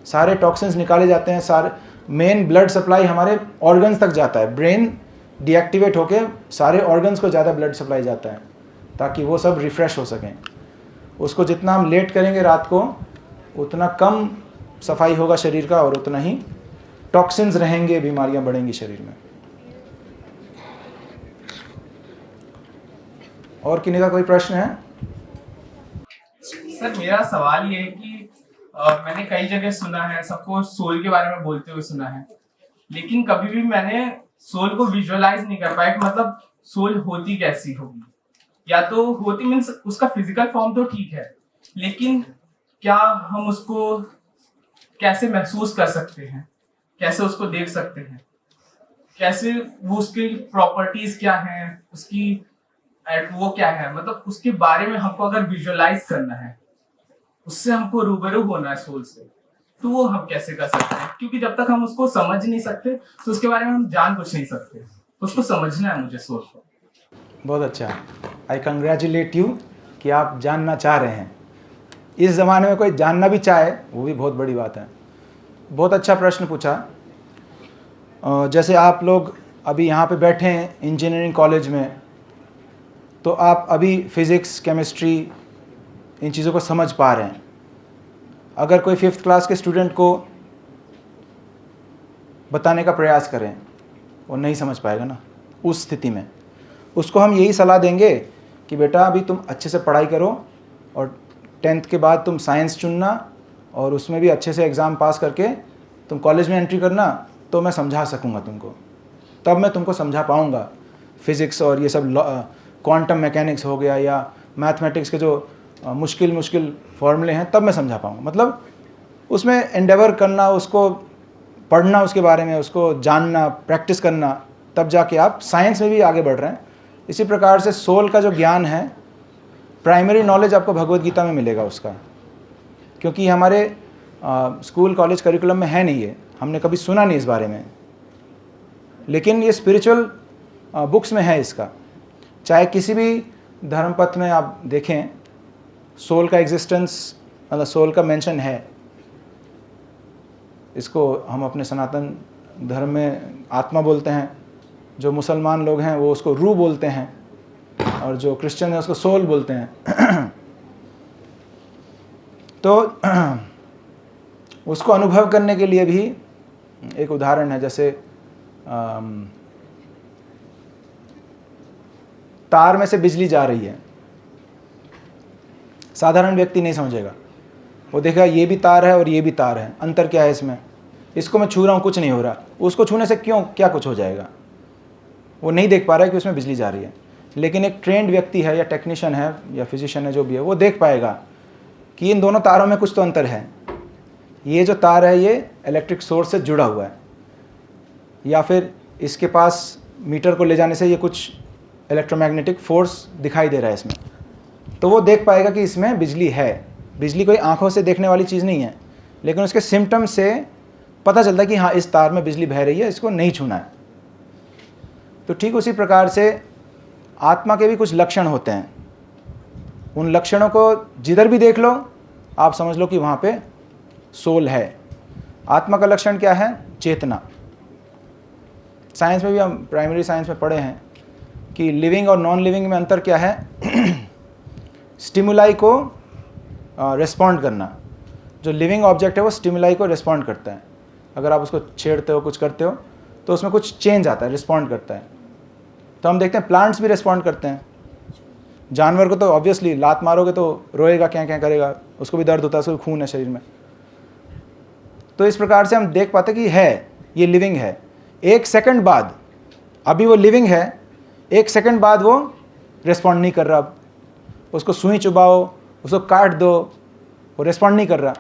Speaker 1: सारे टॉक्सिन्स निकाले जाते हैं, सारे मेन ब्लड सप्लाई हमारे ऑर्गन्स तक जाता है। ब्रेन डीएक्टिवेट होके सारे ऑर्गन्स को ज़्यादा ब्लड सप्लाई जाता है ताकि वो सब रिफ़्रेश हो सकें। उसको जितना हम लेट करेंगे रात को, उतना कम सफाई होगा शरीर का और उतना ही टॉक्सिन्स रहेंगे, बीमारियां बढ़ेंगी शरीर में। और किन्हीं का कोई प्रश्न है?
Speaker 4: सर मेरा सवाल ये है कि मैंने कई जगह सुना है, सबको सोल के बारे में बोलते हुए सुना है, लेकिन कभी भी मैंने सोल को विजुअलाइज नहीं कर पाया कि मतलब सोल होती कैसी होगी। या तो होती मीन्स उसका फिजिकल फॉर्म तो ठीक है, लेकिन क्या हम उसको कैसे महसूस कर सकते हैं, कैसे उसको देख सकते हैं? कैसे वो उसकी प्रॉपर्टीज क्या हैं, उसकी वो क्या है, मतलब उसके बारे में हमको अगर विजुअलाइज करना है, उससे हमको रूबरू होना है सोल से, तो वो हम कैसे कर सकते हैं? क्योंकि जब तक हम उसको समझ नहीं सकते तो उसके बारे में हम जान कुछ नहीं सकते। तो उसको समझना है मुझे, सोल को।
Speaker 1: बहुत अच्छा, आई कंग्रेचुलेट यू कि आप जानना चाह रहे हैं। इस ज़माने में कोई जानना भी चाहे वो भी बहुत बड़ी बात है। बहुत अच्छा प्रश्न पूछा। जैसे आप लोग अभी यहाँ पे बैठे हैं इंजीनियरिंग कॉलेज में, तो आप अभी फिज़िक्स, केमिस्ट्री, इन चीज़ों को समझ पा रहे हैं। अगर कोई 5th क्लास के स्टूडेंट को बताने का प्रयास करें, वो नहीं समझ पाएगा ना। उस स्थिति में उसको हम यही सलाह देंगे कि बेटा अभी तुम अच्छे से पढ़ाई करो और 10th के बाद तुम साइंस चुनना और उसमें भी अच्छे से एग्ज़ाम पास करके तुम कॉलेज में एंट्री करना, तो मैं समझा सकूँगा तुमको, तब मैं तुमको समझा पाऊँगा। फिज़िक्स और ये सब क्वांटम मैकेनिक्स हो गया या मैथमेटिक्स के जो मुश्किल फॉर्मूले हैं, तब मैं समझा पाऊँगा। मतलब उसमें एंडेवर करना, उसको पढ़ना, उसके बारे में उसको जानना, प्रैक्टिस करना, तब जाके आप साइंस में भी आगे बढ़ रहे हैं। इसी प्रकार से सोल का जो ज्ञान है, प्राइमरी नॉलेज आपको भगवद गीता में मिलेगा उसका, क्योंकि हमारे स्कूल कॉलेज करिकुलम में है नहीं, ये हमने कभी सुना नहीं इस बारे में, लेकिन ये स्पिरिचुअल बुक्स में है इसका। चाहे किसी भी धर्मपथ में आप देखें, सोल का एग्जिस्टेंस, मतलब सोल का मेंशन है। इसको हम अपने सनातन धर्म में आत्मा बोलते हैं, जो मुसलमान लोग हैं वो उसको रूह बोलते हैं, और जो क्रिश्चियन है उसको सोल बोलते हैं। तो उसको अनुभव करने के लिए भी एक उदाहरण है, जैसे तार में से बिजली जा रही है। साधारण व्यक्ति नहीं समझेगा, वो देखेगा ये भी तार है और ये भी तार है, अंतर क्या है इसमें, इसको मैं छू रहा हूँ कुछ नहीं हो रहा, उसको छूने से क्या कुछ हो जाएगा, वो नहीं देख पा रहा है कि उसमें बिजली जा रही है। लेकिन एक ट्रेंड व्यक्ति है या टेक्नीशियन है या फिजिशियन है, जो भी है, वो देख पाएगा कि इन दोनों तारों में कुछ तो अंतर है। ये जो तार है ये इलेक्ट्रिक सोर्स से जुड़ा हुआ है, या फिर इसके पास मीटर को ले जाने से ये कुछ इलेक्ट्रोमैग्नेटिक फोर्स दिखाई दे रहा है इसमें, तो वो देख पाएगा कि इसमें बिजली है। बिजली कोई आंखों से देखने वाली चीज़ नहीं है, लेकिन उसके सिम्टम से पता चलता है कि हाँ, इस तार में बिजली बह रही है, इसको नहीं छूना है। तो ठीक उसी प्रकार से आत्मा के भी कुछ लक्षण होते हैं। उन लक्षणों को जिधर भी देख लो, आप समझ लो कि वहाँ पे सोल है। आत्मा का लक्षण क्या है? चेतना। साइंस में भी हम प्राइमरी साइंस में पढ़े हैं कि लिविंग और नॉन लिविंग में अंतर क्या है। स्टिमुलाई को रिस्पॉन्ड करना। जो लिविंग ऑब्जेक्ट है वो स्टिमुलाई को रिस्पॉन्ड करता है। अगर आप उसको छेड़ते हो, कुछ करते हो, तो उसमें कुछ चेंज आता है, रिस्पॉन्ड करता है। तो हम देखते हैं प्लांट्स भी रिस्पॉन्ड करते हैं। जानवर को तो ऑब्वियसली लात मारोगे तो रोएगा, क्या क्या करेगा, उसको भी दर्द होता है, उसको भी खून है शरीर में। तो इस प्रकार से हम देख पाते कि है, ये लिविंग है। एक सेकंड बाद, अभी वो लिविंग है, एक सेकंड बाद वो रिस्पॉन्ड नहीं कर रहा। उसको सुई चुबाओ, उसको काट दो, वो रिस्पॉन्ड नहीं कर रहा,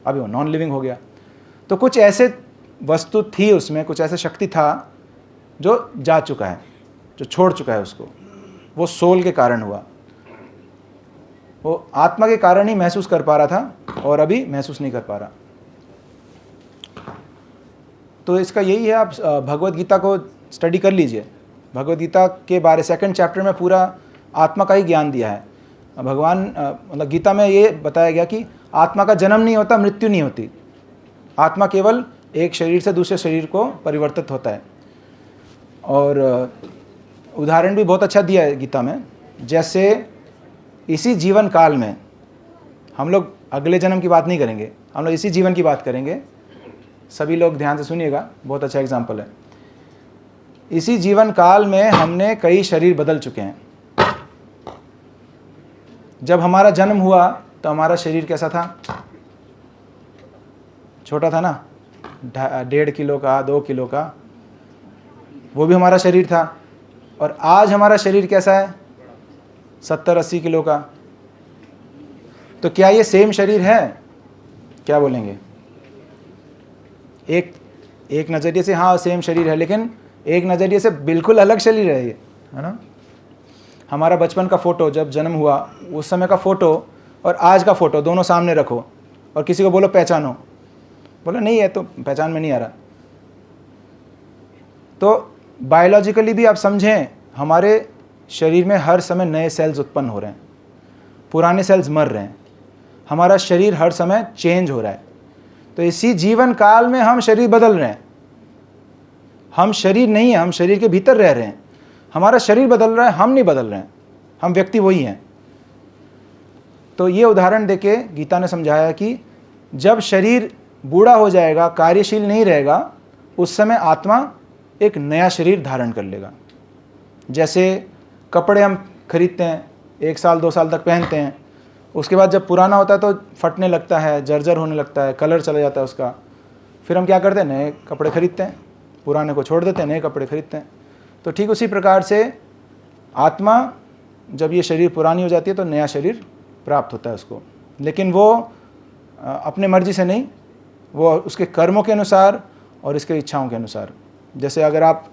Speaker 1: अभी वो नॉन लिविंग हो गया। तो कुछ ऐसे वस्तु थी उसमें, कुछ ऐसे शक्ति था जो जा चुका है, जो छोड़ चुका है उसको। वो सोल के कारण हुआ, वो आत्मा के कारण ही महसूस कर पा रहा था और अभी महसूस नहीं कर पा रहा। तो इसका यही है, आप भगवद गीता को स्टडी कर लीजिए। भगवद गीता के बारे 2nd चैप्टर में पूरा आत्मा का ही ज्ञान दिया है। भगवान मतलब गीता में ये बताया गया कि आत्मा का जन्म नहीं होता, मृत्यु नहीं होती। आत्मा केवल एक शरीर से दूसरे शरीर को परिवर्तित होता है। और उदाहरण भी बहुत अच्छा दिया है गीता में। जैसे इसी जीवन काल में, हम लोग अगले जन्म की बात नहीं करेंगे, हम लोग इसी जीवन की बात करेंगे। सभी लोग ध्यान से सुनिएगा, बहुत अच्छा एग्जाम्पल है। इसी जीवन काल में हमने कई शरीर बदल चुके हैं। जब हमारा जन्म हुआ तो हमारा शरीर कैसा था? छोटा था ना, 1.5 किलो का, 2 किलो का, वो भी हमारा शरीर था। और आज हमारा शरीर कैसा है? 70-80 किलो का। तो क्या ये सेम शरीर है? क्या बोलेंगे? एक नज़रिए से हाँ सेम शरीर है, लेकिन एक नज़रिए से बिल्कुल अलग शरीर है ये, है ना। हमारा बचपन का फ़ोटो, जब जन्म हुआ उस समय का फ़ोटो और आज का फ़ोटो दोनों सामने रखो और किसी को बोलो पहचानो, बोलो नहीं है तो पहचान में नहीं आ रहा। तो बायोलॉजिकली भी आप समझें, हमारे शरीर में हर समय नए सेल्स उत्पन्न हो रहे हैं, पुराने सेल्स मर रहे हैं, हमारा शरीर हर समय चेंज हो रहा है। तो इसी जीवन काल में हम शरीर बदल रहे हैं। हम शरीर नहीं है, हम शरीर के भीतर रह रहे हैं। हमारा शरीर बदल रहा है, हम नहीं बदल रहे हैं, हम व्यक्ति वही हैं। तो ये उदाहरण देके गीता ने समझाया कि जब शरीर बूढ़ा हो जाएगा, कार्यशील नहीं रहेगा, उस समय आत्मा एक नया शरीर धारण कर लेगा। जैसे कपड़े हम खरीदते हैं, 1 साल 2 साल तक पहनते हैं, उसके बाद जब पुराना होता है तो फटने लगता है, जर्जर होने लगता है, कलर चला जाता है उसका। फिर हम क्या करते हैं, नए कपड़े खरीदते हैं, पुराने को छोड़ देते हैं, नए कपड़े खरीदते हैं। तो ठीक उसी प्रकार से आत्मा जब ये शरीर पुरानी हो जाती है तो नया शरीर प्राप्त होता है उसको, लेकिन वो अपने मर्जी से नहीं, वो उसके कर्मों के अनुसार और इसके इच्छाओं के अनुसार। जैसे अगर आप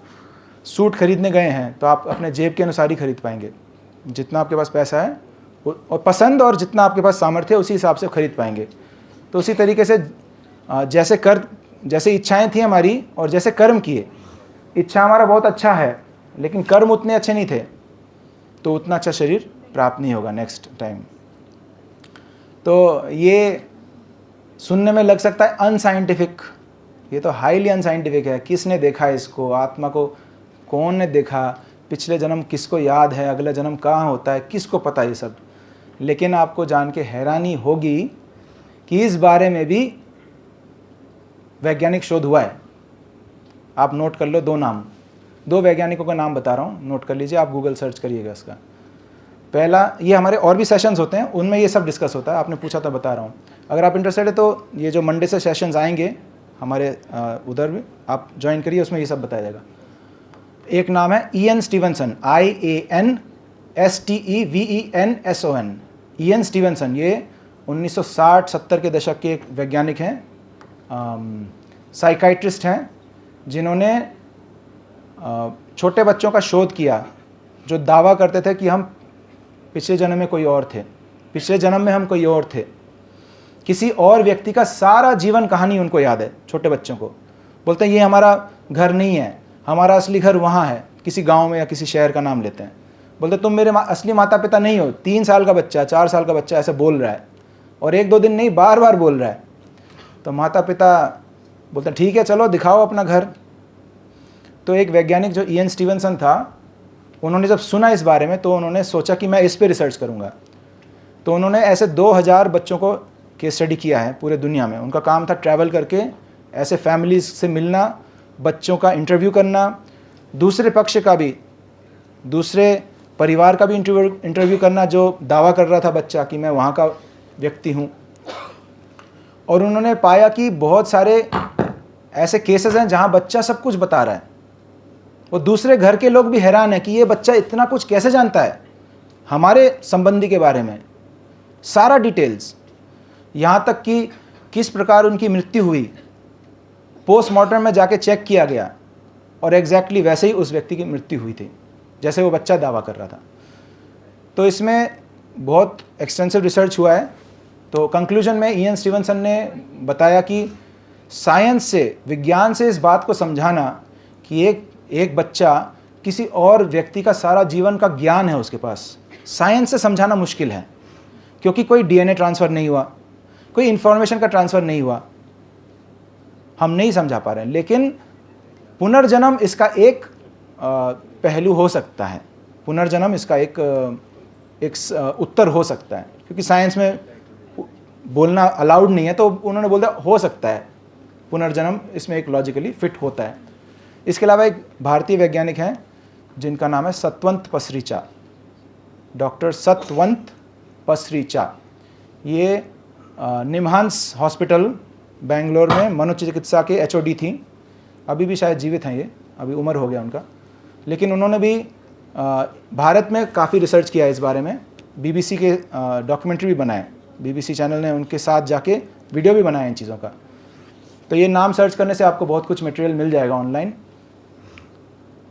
Speaker 1: सूट खरीदने गए हैं तो आप अपने जेब के अनुसार ही खरीद पाएंगे, जितना आपके पास पैसा है और पसंद और जितना आपके पास सामर्थ्य है उसी हिसाब से खरीद पाएंगे। तो उसी तरीके से जैसे इच्छाएं थी हमारी और जैसे कर्म किए, इच्छा हमारा बहुत अच्छा है लेकिन कर्म उतने अच्छे नहीं थे, तो उतना अच्छा शरीर प्राप्त नहीं होगा नेक्स्ट टाइम। तो ये सुनने में लग सकता है अनसाइंटिफिक, ये तो हाईली अनसाइंटिफिक है। किसने देखा इसको, आत्मा को कौन ने देखा, पिछले जन्म किसको याद है, अगला जन्म कहाँ होता है, किसको पता ये सब। लेकिन आपको जान के हैरानी होगी कि इस बारे में भी वैज्ञानिक शोध हुआ है। आप नोट कर लो 2 नाम, 2 वैज्ञानिकों का नाम बता रहा हूँ, नोट कर लीजिए, आप गूगल सर्च करिएगा इसका। पहला, ये हमारे और भी सेशंस होते हैं, उनमें ये सब डिस्कस होता है, आपने पूछा था बता रहा हूँ। अगर आप इंटरेस्टेड है तो ये जो मंडे से सेशंस आएंगे हमारे उधर भी आप ज्वाइन करिए, उसमें ये सब बताया जाएगा। एक नाम है Ian Stevenson, IANSTEVENSON, Ian Stevenson. ये 1960-70 के दशक के एक वैज्ञानिक हैं, साइकाइट्रिस्ट हैं, जिन्होंने छोटे बच्चों का शोध किया जो दावा करते थे कि हम पिछले जन्म में कोई और थे, पिछले जन्म में हम कोई और थे। किसी और व्यक्ति का सारा जीवन कहानी उनको याद है, छोटे बच्चों को। बोलते हैं ये हमारा घर नहीं है, हमारा असली घर वहाँ है, किसी गांव में या किसी शहर का नाम लेते हैं। बोलते तुम मेरे असली माता पिता नहीं हो। 3 साल का बच्चा, 4 साल का बच्चा ऐसे बोल रहा है और 1-2 दिन नहीं, बार बार बोल रहा है। तो माता पिता बोलते हैं ठीक है चलो दिखाओ अपना घर। तो एक वैज्ञानिक जो ईएन स्टीवनसन था, उन्होंने जब सुना इस बारे में तो उन्होंने सोचा कि मैं इस पे रिसर्च करूँगा। तो उन्होंने ऐसे 2000 बच्चों को केस स्टडी किया है पूरे दुनिया में। उनका काम था ट्रैवल करके ऐसे फैमिलीज से मिलना, बच्चों का इंटरव्यू करना, दूसरे पक्ष का भी, दूसरे परिवार का भी इंटरव्यू करना जो दावा कर रहा था बच्चा कि मैं वहाँ का व्यक्ति हूँ। और उन्होंने पाया कि बहुत सारे ऐसे केसेस हैं जहाँ बच्चा सब कुछ बता रहा है। वो दूसरे घर के लोग भी हैरान हैं कि ये बच्चा इतना कुछ कैसे जानता है हमारे संबंधी के बारे में, सारा डिटेल्स, यहाँ तक कि किस प्रकार उनकी मृत्यु हुई, पोस्टमार्टम में जाके चेक किया गया और एग्जैक्टली वैसे ही उस व्यक्ति की मृत्यु हुई थी जैसे वो बच्चा दावा कर रहा था। तो इसमें बहुत एक्सटेंसिव रिसर्च हुआ है। तो कंक्लूजन में ईएन स्टीवनसन ने बताया कि साइंस से, विज्ञान से इस बात को समझाना कि एक बच्चा किसी और व्यक्ति का सारा जीवन का ज्ञान है उसके पास, साइंस से समझाना मुश्किल है, क्योंकि कोई डीएनए ट्रांसफ़र नहीं हुआ, कोई इन्फॉर्मेशन का ट्रांसफ़र नहीं हुआ, हम नहीं समझा पा रहे हैं। लेकिन पुनर्जन्म इसका एक पहलू हो सकता है, पुनर्जन्म इसका एक उत्तर हो सकता है, क्योंकि साइंस में बोलना अलाउड नहीं है। तो उन्होंने बोला हो सकता है पुनर्जन्म इसमें एक लॉजिकली फिट होता है। इसके अलावा एक भारतीय वैज्ञानिक हैं जिनका नाम है सतवंत पसरीचा, डॉक्टर सतवंत पसरीचा। ये निमहांस हॉस्पिटल बेंगलोर में मनोचिकित्सा के एचओडी थी, अभी भी शायद जीवित हैं ये, अभी उम्र हो गया उनका। लेकिन उन्होंने भी भारत में काफ़ी रिसर्च किया इस बारे में, बीबीसी के डॉक्यूमेंट्री भी बनाए, बीबीसी चैनल ने उनके साथ जाके वीडियो भी बनाया इन चीज़ों का। तो ये नाम सर्च करने से आपको बहुत कुछ मटेरियल मिल जाएगा ऑनलाइन।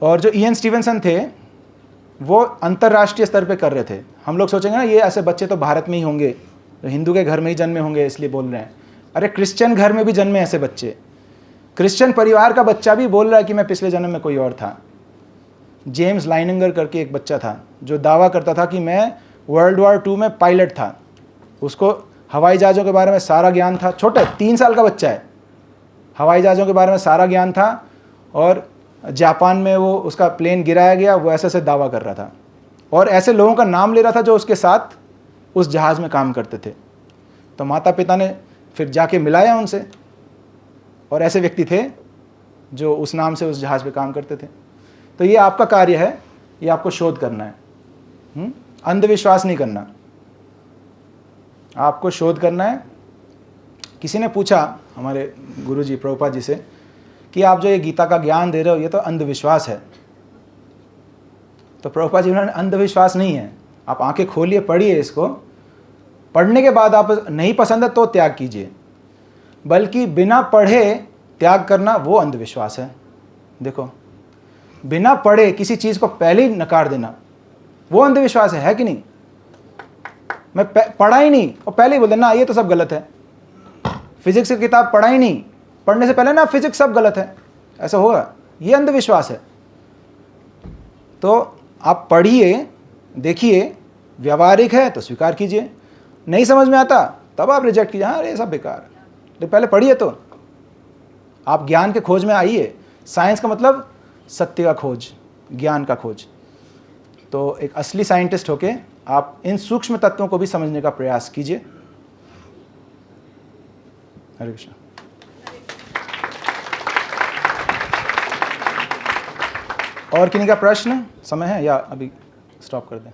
Speaker 1: और जो ईएन स्टीवेंसन थे वो अंतर्राष्ट्रीय स्तर पे कर रहे थे। हम लोग सोचेंगे ना ये ऐसे बच्चे तो भारत में ही होंगे, तो हिंदू के घर में ही जन्मे होंगे इसलिए बोल रहे हैं। अरे क्रिश्चियन घर में भी जन्मे ऐसे बच्चे, क्रिश्चियन परिवार का बच्चा भी बोल रहा है कि मैं पिछले जन्म में कोई और था। जेम्स लाइनिंगर करके एक बच्चा था जो दावा करता था कि मैं वर्ल्ड वॉर 2 में पायलट था, उसको हवाई जहाज़ों के बारे में सारा ज्ञान था। छोटा 3 साल का बच्चा है, हवाई जहाज़ों के बारे में सारा ज्ञान था, और जापान में वो उसका प्लेन गिराया गया, वो ऐसे ऐसे दावा कर रहा था, और ऐसे लोगों का नाम ले रहा था जो उसके साथ उस जहाज़ में काम करते थे। तो माता पिता ने फिर जाके मिलाया उनसे, और ऐसे व्यक्ति थे जो उस नाम से उस जहाज़ पे काम करते थे। तो ये आपका कार्य है, ये आपको शोध करना है, अंधविश्वास नहीं करना, आपको शोध करना है। किसी ने पूछा हमारे गुरुजी प्रभुपाद जी से कि आप जो ये गीता का ज्ञान दे रहे हो ये तो अंधविश्वास है। तो प्रभुपाद जी उन्होंने अंधविश्वास नहीं है, आप आंखें खोलिए, पढ़िए इसको, पढ़ने के बाद आप नहीं पसंद है तो त्याग कीजिए, बल्कि बिना पढ़े त्याग करना वो अंधविश्वास है। देखो, बिना पढ़े किसी चीज़ को पहले ही नकार देना वो अंधविश्वास है कि नहीं? मैं पढ़ा ही नहीं और पहले ही बोल देना ये तो सब गलत है। फिजिक्स की किताब पढ़ा ही नहीं, पढ़ने से पहले ना फिजिक्स सब गलत है, ऐसा होगा, ये अंधविश्वास है। तो आप पढ़िए, देखिए, व्यावहारिक है तो स्वीकार कीजिए, नहीं समझ में आता तब आप रिजेक्ट कीजिए, हाँ ये सब बेकार। तो पहले पढ़िए, तो आप ज्ञान के खोज में आइए। साइंस का मतलब सत्य का खोज, ज्ञान का खोज। तो एक असली साइंटिस्ट होके आप इन सूक्ष्म तत्वों को भी समझने का प्रयास कीजिए। हरे कृष्ण। और किन्हीं का प्रश्न? समय है या अभी स्टॉप कर दें?